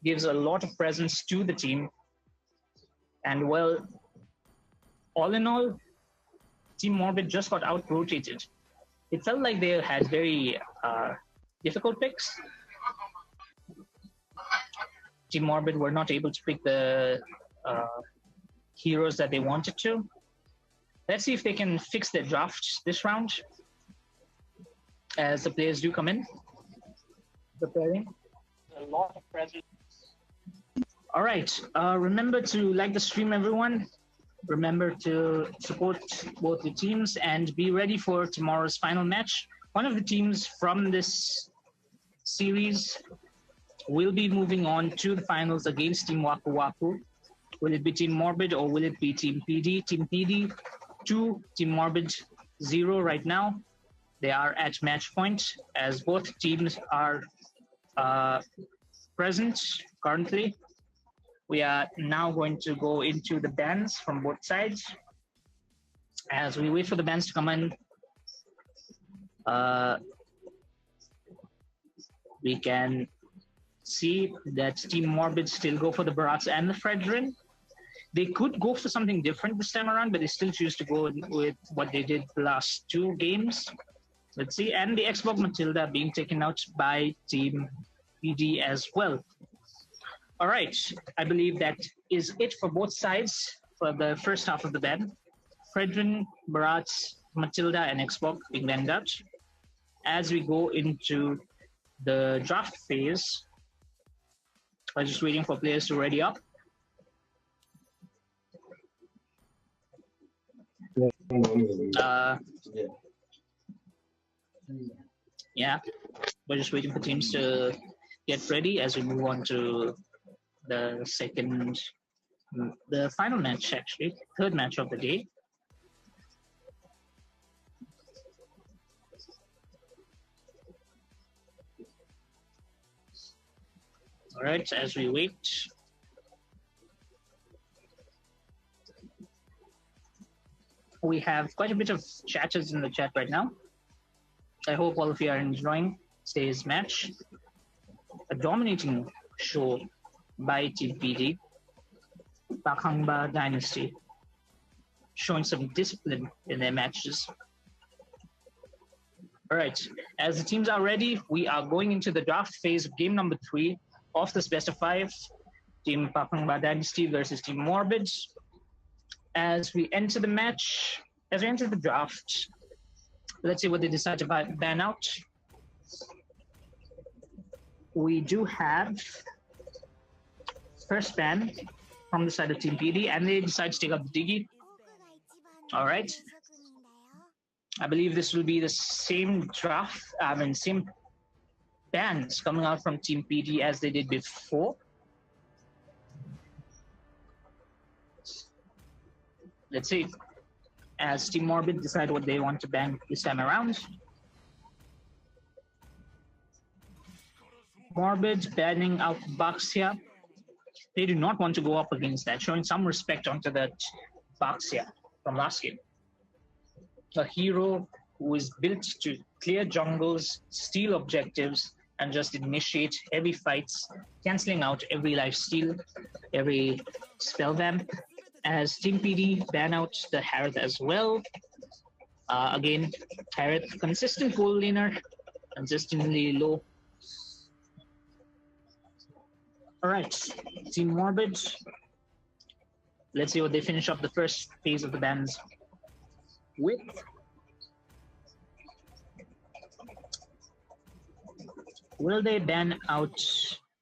gives a lot of presence to the team. And well, all in all, Team Morbid just got out-rotated. It felt like they had very difficult picks. Team Morbid were not able to pick the heroes that they wanted to. Let's see if they can fix their draft this round as the players do come in. Preparing. A lot of presence. All right. Remember to like the stream, everyone. Remember to support both the teams and be ready for tomorrow's final match. One of the teams from this series will be moving on to the finals against Team Waku Waku. Will it be Team Morbid or will it be Team PD? Team PD 2, Team Morbid 0 right now. They are at match point as both teams are present currently. We are now going to go into the bans from both sides. As we wait for the bans to come in, we can see that Team Morbid still go for the Barats and the Fredrin. They could go for something different this time around, but they still choose to go with what they did the last 2 games. Let's see. And the Xbox Matilda being taken out by Team PD as well. All right. I believe that is it for both sides for the first half of the ban. Fredrin, Barats, Matilda, and Xbox being banned out. As we go into the draft phase, I'm just waiting for players to ready up. Yeah, we're just waiting for teams to get ready as we move on to the final match, actually, 3rd match of the day. All right, as we wait. We have quite a bit of chatters in the chat right now. I hope all of you are enjoying today's match. A dominating show by Team PD. Pakhangba Dynasty showing some discipline in their matches. All right, as the teams are ready, we are going into the draft phase of game number 3 of this best of 5. Team Pakhangba Dynasty versus Team Morbids. As we enter the match, as we enter the draft, let's see what they decide to ban out. We do have first ban from the side of Team PD, and they decide to take up Diggy. All right. I believe this will be the same draft, same bans coming out from Team PD as they did before. Let's see. As Team Morbid decide what they want to ban this time around. Morbid banning out Baxia. They do not want to go up against that, showing some respect onto that Baxia from last game. A hero who is built to clear jungles, steal objectives, and just initiate heavy fights, cancelling out every lifesteal, every spell vamp. As Team PD ban out the Harith as well. Again, Harith, consistent goal laner, consistently low. All right, Team Morbid. Let's see what they finish up the first phase of the bans with. Will they ban out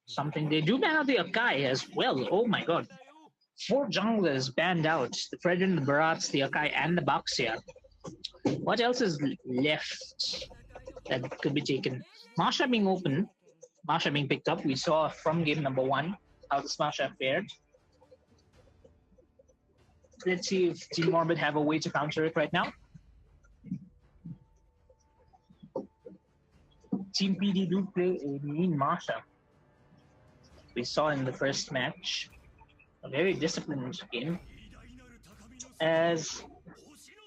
something? They do ban out the Akai as well. Oh my god. 4 junglers banned out. The Fredrin, the Barats, the Akai, and the Baxia. What else is left that could be taken? Marsha being open. Marsha being picked up. We saw from game number 1 how the Smasha fared. Let's see if Team Morbid have a way to counter it right now. Team PD do play a mean Marsha. We saw in the first match. A very disciplined game. As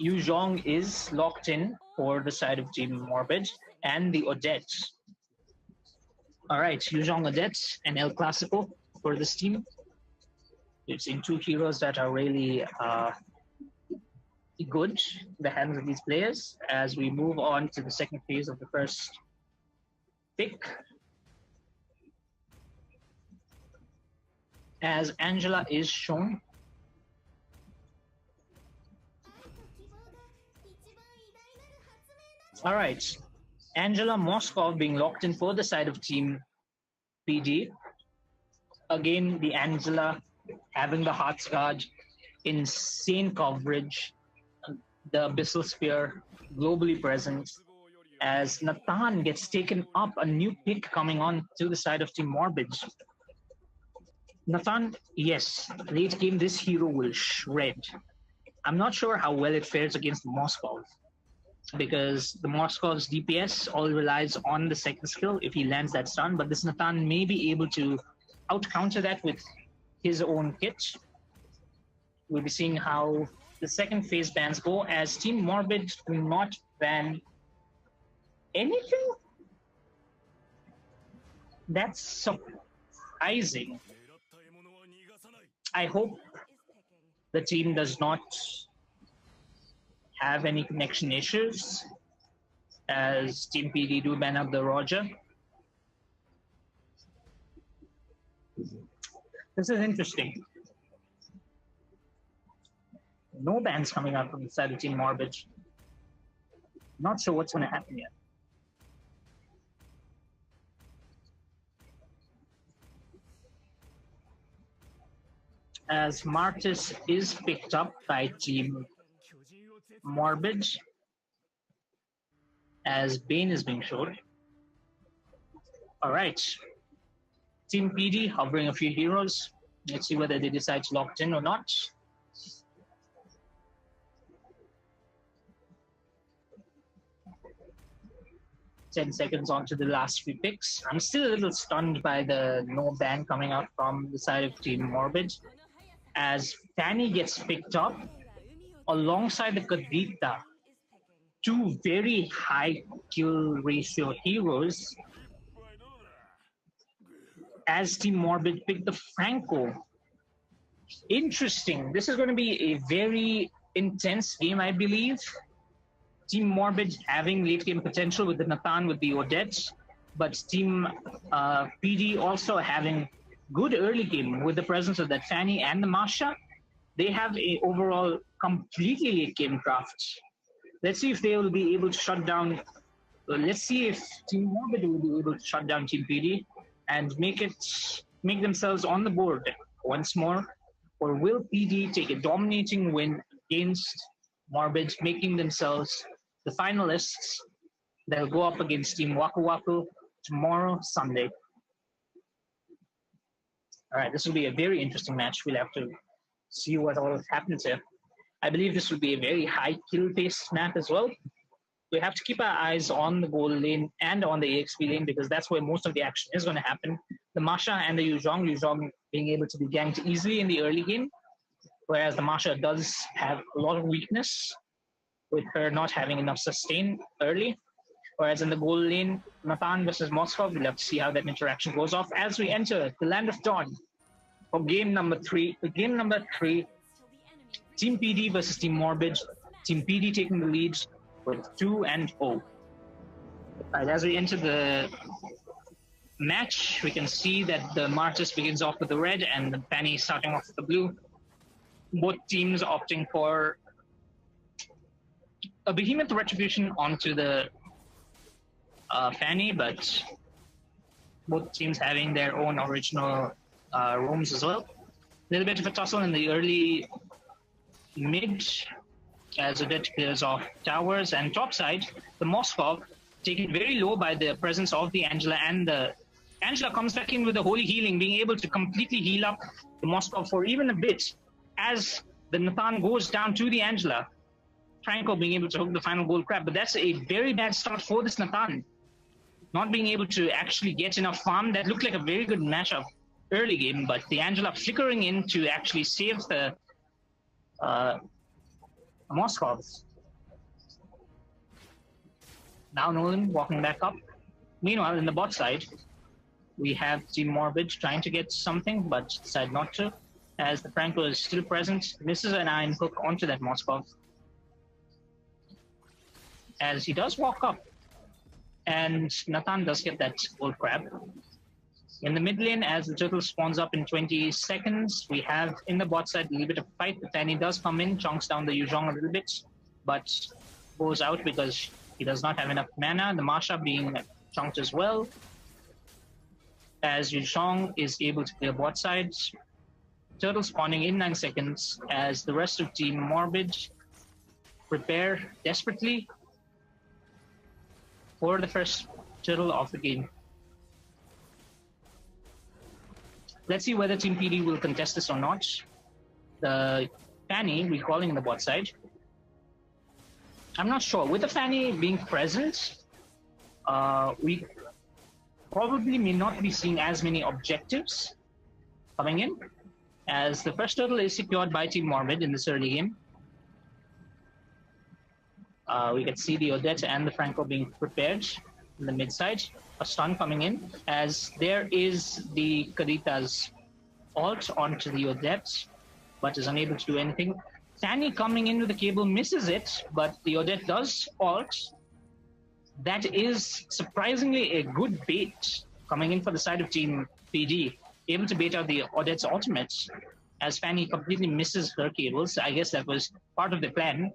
Yu Zhong is locked in for the side of Team Morbid and the Odette. All right, Yu Zhong, Odette, and El Clasico for this team. We've seen 2 heroes that are really good in the hands of these players. As we move on to the second phase of the first pick. As Angela is shown. All right, Angela Moskov being locked in for the side of Team PD. Again, the Angela having the Hearts Guard, insane coverage, the Abyssal Spear globally present. As Nathan gets taken up, a new pick coming on to the side of Team Morbid. Nathan, yes, late game this hero will shred. I'm not sure how well it fares against Moskov, because the Moskov's DPS all relies on the second skill if he lands that stun, but this Nathan may be able to out-counter that with his own kit. We'll be seeing how the second phase bans go, as Team Morbid do not ban anything. That's surprising. I hope the team does not have any connection issues, as Team PD do ban up the Roger. This is interesting. No bans coming out from the side of Team Morbid. Not sure what's going to happen yet. As Martis is picked up by Team Morbid, as Bane is being shown. All right, Team PD hovering a few heroes. Let's see whether they decide to lock in or not. Ten seconds on to the last few picks. I'm still a little stunned by the no ban coming out from the side of Team Morbid, as Fanny gets picked up alongside the Kadita, 2 very high kill ratio heroes, as Team Morbid picked the Franco. Interesting. This is going to be a very intense game, I believe. Team Morbid having late game potential with the Nathan, with the Odette, but Team PD also having good early game with the presence of that Fanny and the Masha. They have a overall completely late game craft. Let's see if they will be able to shut down. Let's see if Team Morbid will be able to shut down Team PD and make themselves on the board once more. Or will PD take a dominating win against Morbid, making themselves the finalists that will go up against Team Waku Waku tomorrow, Sunday. All right, this will be a very interesting match. We'll have to see what all happens here. I believe this will be a very high kill-paced map as well. We have to keep our eyes on the gold lane and on the EXP lane because that's where most of the action is going to happen. The Masha and the Yuzhong being able to be ganked easily in the early game, whereas the Masha does have a lot of weakness with her not having enough sustain early. Whereas in the gold lane, Nathan versus Moskov, we'll have to see how that interaction goes off as we enter the Land of Dawn for game number 3. Game number 3, Team PD versus Team Morbid. Team PD taking the lead with 2-0. Right, as we enter the match, we can see that the Martis begins off with the red and the Fanny starting off with the blue. Both teams opting for a Behemoth Retribution onto the Fanny, but both teams having their own original roams as well. A little bit of a tussle in the early mid as Odette clears off towers, and topside, the Moskov taken very low by the presence of the Angela, and the Angela comes back in with the holy healing, being able to completely heal up the Moskov for even a bit as the Nathan goes down to the Angela. Franco being able to hook the final gold crab, but that's a very bad start for this Nathan. Not being able to actually get enough farm. That looked like a very good matchup early game, but the Angela flickering in to actually save the Moskovs. Now Nolan walking back up. Meanwhile, in the bot side, we have Team Morbid trying to get something, but decide not to, as the Franco is still present, misses an iron hook onto that Moskov. As he does walk up, and Nathan does get that gold crab. In the mid lane, as the turtle spawns up in 20 seconds, we have in the bot side a little bit of fight. The Fanny does come in, chunks down the Yuzhong a little bit, but goes out because he does not have enough mana. The Masha being chunked as well, as Yuzhong is able to clear bot side. Turtle spawning in 9 seconds, as the rest of Team Morbid prepare desperately for the first turtle of the game. Let's see whether Team PD will contest this or not. The Fanny recalling the bot side. I'm not sure. With the Fanny being present, we probably may not be seeing as many objectives coming in, as the first turtle is secured by Team Morbid in this early game. We can see the Odette and the Franco being prepared in the mid side. A stun coming in, as there is the Kadita's ult onto the Odette, but is unable to do anything. Fanny coming in with the cable misses it, but the Odette does ult. That is surprisingly a good bait coming in for the side of Team PD, able to bait out the Odette's ultimate, as Fanny completely misses her cables. I guess that was part of the plan.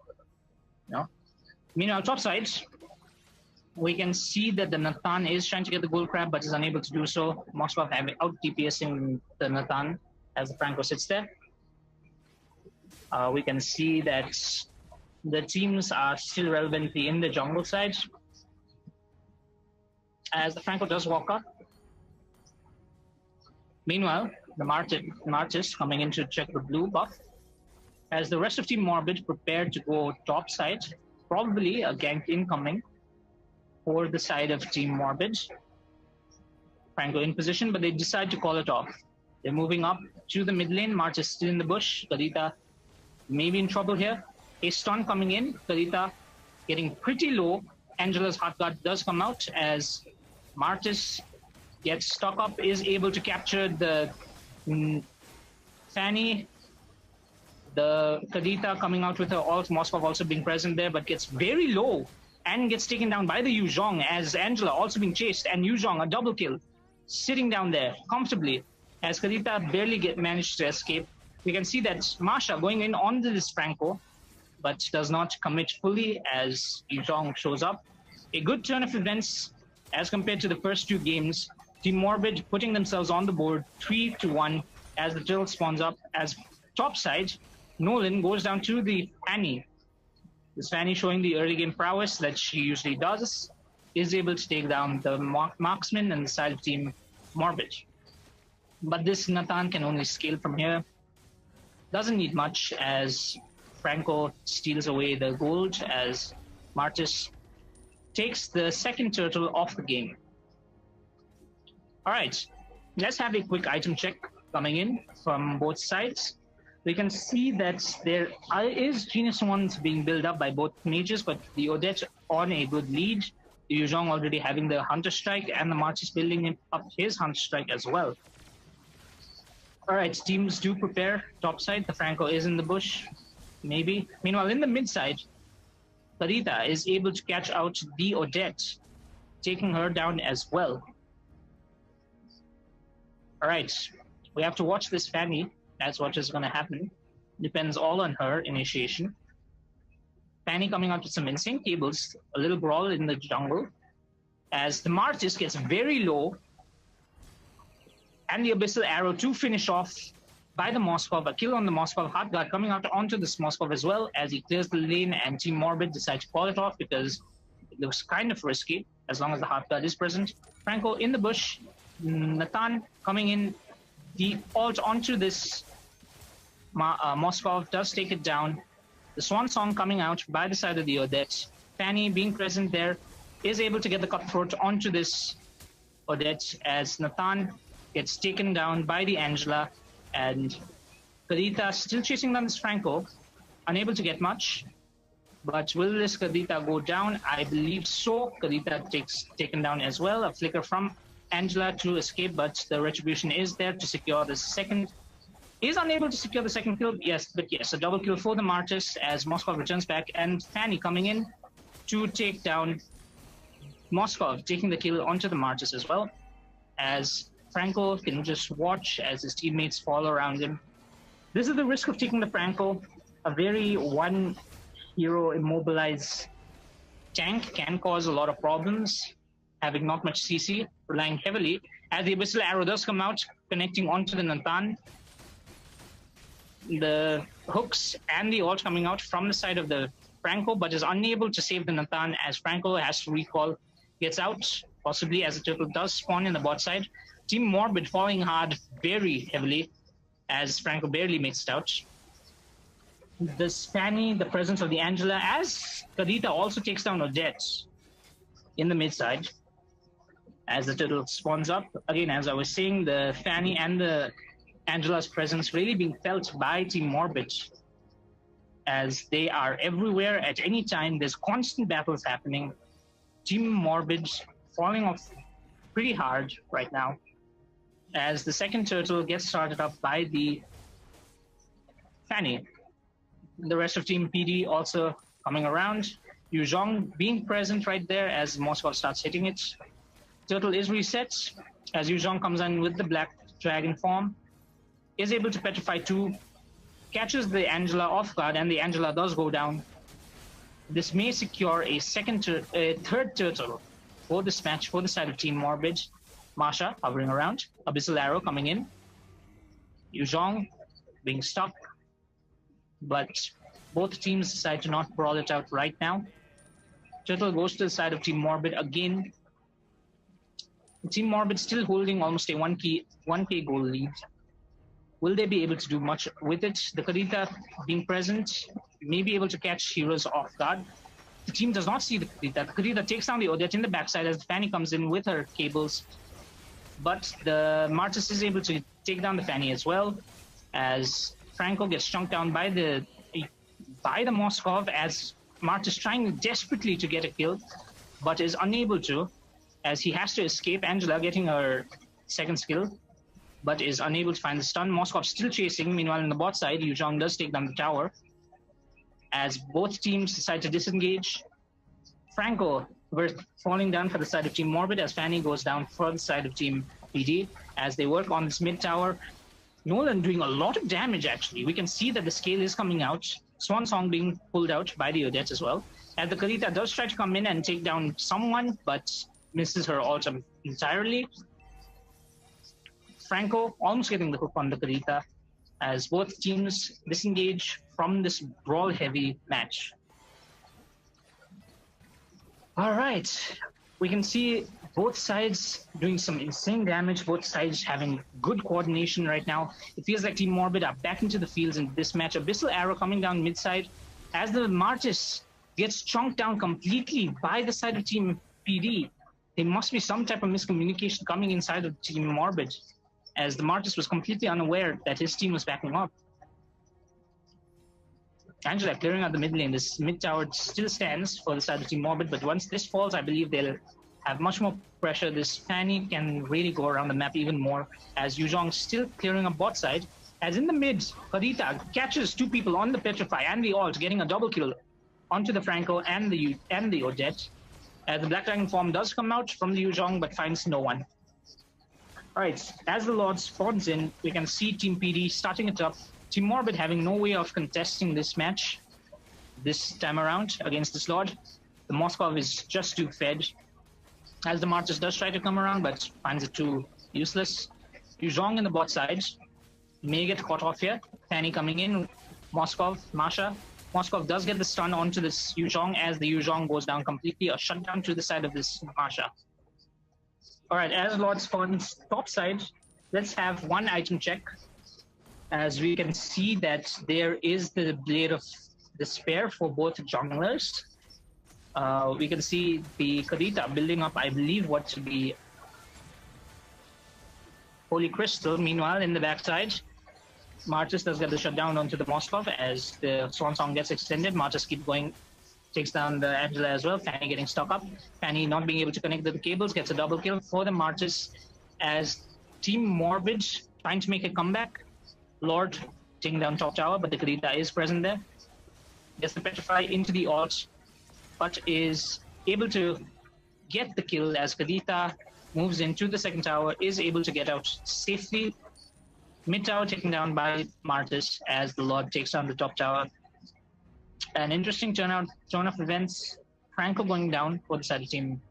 No. Meanwhile, top side, we can see that the Nathan is trying to get the gold crab, but is unable to do so. Moskov having out DPSing the Nathan as the Franco sits there. We can see that the teams are still relevantly in the jungle side, as the Franco does walk up. Meanwhile, the Martis coming in to check the blue buff, as the rest of Team Morbid prepared to go top side, probably a gank incoming for the side of Team Morbid. Franco in position, but they decide to call it off. They're moving up to the mid lane. March is still in the bush. Kadita may be in trouble here. A stun coming in. Kadita getting pretty low. Angela's Heart Guard does come out as Martis gets stuck up, is able to capture the Fanny. The Kadita coming out with her ult. Moskov also being present there, but gets very low and gets taken down by the Yuzhong, as Angela also being chased, and Yuzhong a double kill, sitting down there comfortably. as Kadita barely managed to escape. We can see that Masha going in onto this Franco, but does not commit fully as Yuzhong shows up. A good turn of events as compared to the first two games. Team Morbid putting themselves on the board 3-1 as the turtle spawns up. As topside, Nolan goes down to the Fanny. This Fanny showing the early game prowess that she usually does, is able to take down the marksman and the side of Team Morbid. But this Nathan can only scale from here. Doesn't need much as Franco steals away the gold as Martis takes the second turtle off the game. All right, let's have a quick item check coming in from both sides. We can see that there is Genius Ones being built up by both mages, but the Odette on a good lead. The Yuzhong already having the Hunter Strike, and the Martis building up his Hunter Strike as well. All right, teams do prepare topside. The Franco is in the bush, maybe. Meanwhile, in the mid side, Karita is able to catch out the Odette, taking her down as well. All right, we have to watch this Fanny. That's what is going to happen. Depends all on her initiation. Fanny coming out with some insane cables, a little brawl in the jungle, as the Martis gets very low, and the Abyssal Arrow to finish off by the Moskov. A kill on the Moskov. Hard Guard coming out onto this Moskov as well as he clears the lane, and Team Morbid decides to call it off because it looks kind of risky as long as the Hard Guard is present. Franco in the bush. Nathan coming in. The ult onto this Moskov does take it down. The Swan Song coming out by the side of the Odette. Fanny being present there is able to get the cutthroat onto this Odette as Nathan gets taken down by the Angela, and Kadita still chasing down this Franco, unable to get much. But will this Kadita go down? I believe so. Kadita taken down as well. A flicker from Angela to escape, but the retribution is there to secure the second. Is unable to secure the second kill. Yes, but yes, a double kill for the Martis as Moskov returns back, and Fanny coming in to take down Moskov, taking the kill onto the Martis as well, as Franco can just watch as his teammates fall around him. This is the risk of taking the Franco. A very one hero immobilized tank can cause a lot of problems, having not much CC, relying heavily, as the Abyssal Arrow does come out, connecting onto the Nathan. The hooks and the ult coming out from the side of the Franco, but is unable to save the Nathan as Franco has to recall, gets out, possibly as the turtle does spawn in the bot side. Team Morbid falling hard very heavily as Franco barely makes it out. This Fanny, the presence of the Angela, as Kadita also takes down Odette in the mid side as the turtle spawns up. Again, as I was saying, the Fanny and the Angela's presence really being felt by Team Morbid as they are everywhere at any time. There's constant battles happening. Team Morbid falling off pretty hard right now as the second turtle gets started up by the Fanny. The rest of Team PD also coming around. Yuzhong being present right there as Moskov starts hitting it. Turtle is reset as Yuzhong comes in with the black dragon form. Is able to petrify two. Catches the Angela off guard, and the Angela does go down. This may secure a third turtle for this match for the side of Team Morbid. Masha hovering around. Abyssal Arrow coming in. Yuzhong being stuck. But both teams decide to not brawl it out right now. Turtle goes to the side of Team Morbid again. Team Morbid still holding almost a 1k goal lead. Will they be able to do much with it? The Kadita being present may be able to catch heroes off guard. The team does not see the Kadita. The Kadita takes down the Odette in the backside as the Fanny comes in with her cables. But the Martis is able to take down the Fanny as well, as Franco gets chunked down by the Moskov, as Martis trying desperately to get a kill, but is unable to, as he has to escape. Angela getting her second skill, but is unable to find the stun. Moskov still chasing. Meanwhile, on the bot side, Yuzhong does take down the tower, as both teams decide to disengage. Franco falling down for the side of Team Morbid as Fanny goes down for the side of Team PD. as they work on this mid tower. Nolan doing a lot of damage, actually. We can see that the scale is coming out. Swan Song being pulled out by the Odette as well. As the Karita does try to come in and take down someone, but misses her ult entirely. Franco almost getting the hook on the Karita as both teams disengage from this brawl-heavy match. All right. We can see both sides doing some insane damage, both sides having good coordination right now. It feels like Team Morbid are back into the fields in this match. Abyssal Arrow coming down mid-side as the Martis gets chunked down completely by the side of Team PD. There must be some type of miscommunication coming inside of Team Morbid, as the Martis was completely unaware that his team was backing up. Angela clearing out the mid lane. This mid tower still stands for the side of Team Morbid, but once this falls, I believe they'll have much more pressure. This Fanny can really go around the map even more, as Yuzhong still clearing up bot side. As in the mid, Karita catches two people on the Petrify and the ult, getting a double kill onto the Franco and the Odette. The Black Dragon form does come out from the Yuzhong, but finds no one. Alright, as the Lord spawns in, we can see Team PD starting it up. Team Morbid having no way of contesting this match this time around against this Lord. The Moskov is just too fed, as the Martis does try to come around, but finds it too useless. Yuzhong in the bot side may get caught off here. Fanny coming in, Moskov, Masha. Moskov does get the stun onto this Yuzhong as the Yuzhong goes down completely. A shutdown to the side of this Masha. Alright, as Lord spawns top side, let's have one item check. As we can see that there is the Blade of Despair for both junglers. We can see the Karita building up, I believe, what to be Holy Crystal. Meanwhile, in the backside, Martis does get the shutdown onto the Moskov as the Swan Song gets extended. Martis keep going, takes down the Angela as well. Fanny getting stuck up. Fanny not being able to connect the cables, gets a double kill for the Martis as Team Morbid trying to make a comeback. Lord taking down top tower, but the Karita is present there. Gets the Petrify into the ult, but is able to get the kill as Karita moves into the second tower, is able to get out safely. Mid tower taken down by Martis as the Lord takes down the top tower. An interesting turn of events. Franco going down for the side of Team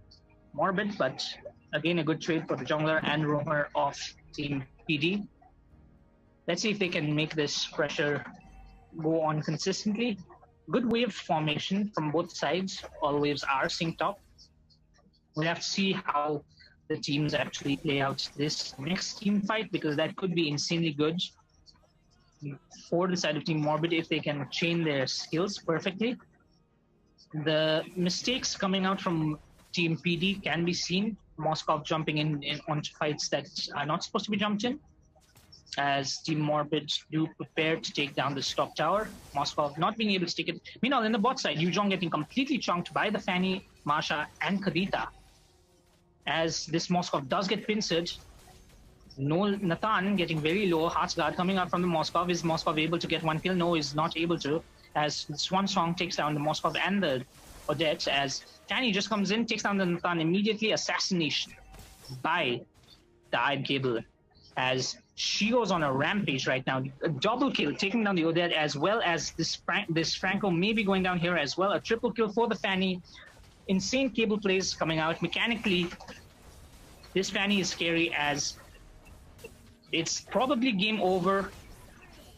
Morbid, but again a good trade for the jungler and roamer of Team PD. Let's see if they can make this pressure go on consistently. Good wave formation from both sides. All waves are synced up. We'll have to see how the teams actually play out this next team fight, because that could be insanely good for the side of Team Morbid if they can chain their skills perfectly. The mistakes coming out from Team PD can be seen. Moskov jumping in onto fights that are not supposed to be jumped in, as Team Morbid do prepare to take down this top tower. Moskov not being able to take it. Meanwhile, in the bot side, Yuzhong getting completely chunked by the Fanny, Masha, and Karita. As this Moskov does get pincered, Nathan getting very low. Heart's Guard coming out from the Moskov. Is Moskov able to get one kill? No, is not able to. As Swan Song takes down the Moskov and the Odette, as Fanny just comes in, takes down the Nathan immediately. Assassination by the Iron Cable, as she goes on a rampage right now. A double kill, taking down the Odette, as well as this Franco may be going down here as well. A triple kill for the Fanny. Insane cable plays coming out. Mechanically, this Fanny is scary, as it's probably game over.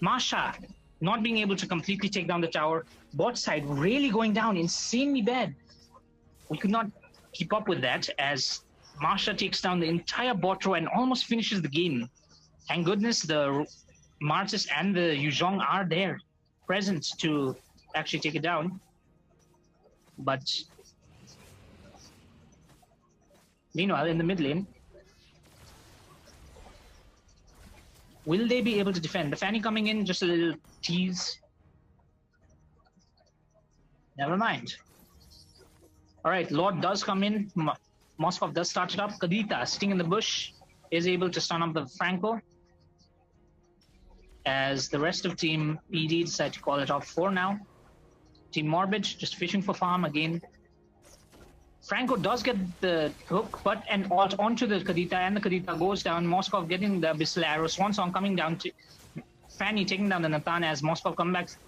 Masha not being able to completely take down the tower. Bot side really going down insanely bad. We could not keep up with that, as Masha takes down the entire bot row and almost finishes the game. Thank goodness the Martis and the Yuzhong are there, present to actually take it down. But meanwhile, in the mid lane, will they be able to defend? The Fanny coming in, just a little tease. Never mind. All right, Lord does come in. Moskov does start it up. Karita, sitting in the bush, is able to stun up the Franco, as the rest of Team PD decide to call it off for now. Team Morbid just fishing for farm again. Franco does get the hook, but an alt onto the Kadita, and the Kadita goes down. Moskov getting the Abyssal Arrow. Swan Song coming down to Fanny, taking down the Nathan as Moskov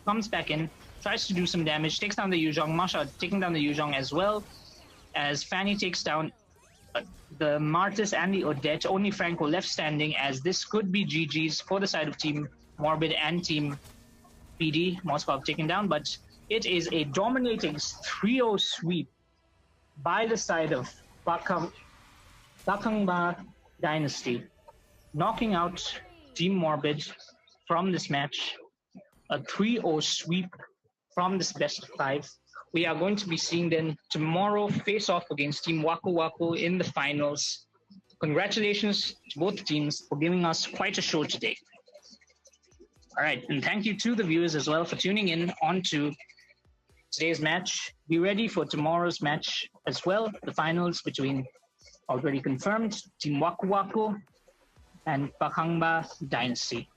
comes back in, tries to do some damage, takes down the Yuzhong. Masha taking down the Yuzhong as well, as Fanny takes down the Martis and the Odette. Only Franco left standing, as this could be GG's for the side of Team Morbid and Team PD. Moskov taken down, but it is a dominating 3-0 sweep by the side of Pakhangba Dynasty, knocking out Team Morbid from this match. A 3-0 sweep from this best of 5. We are going to be seeing them tomorrow face off against Team Waku Waku in the finals. Congratulations to both teams for giving us quite a show today. All right, and thank you to the viewers as well for tuning in onto today's match. Be ready for tomorrow's match as well, the finals between already confirmed Team Waku Waku and Pakhangba Dynasty.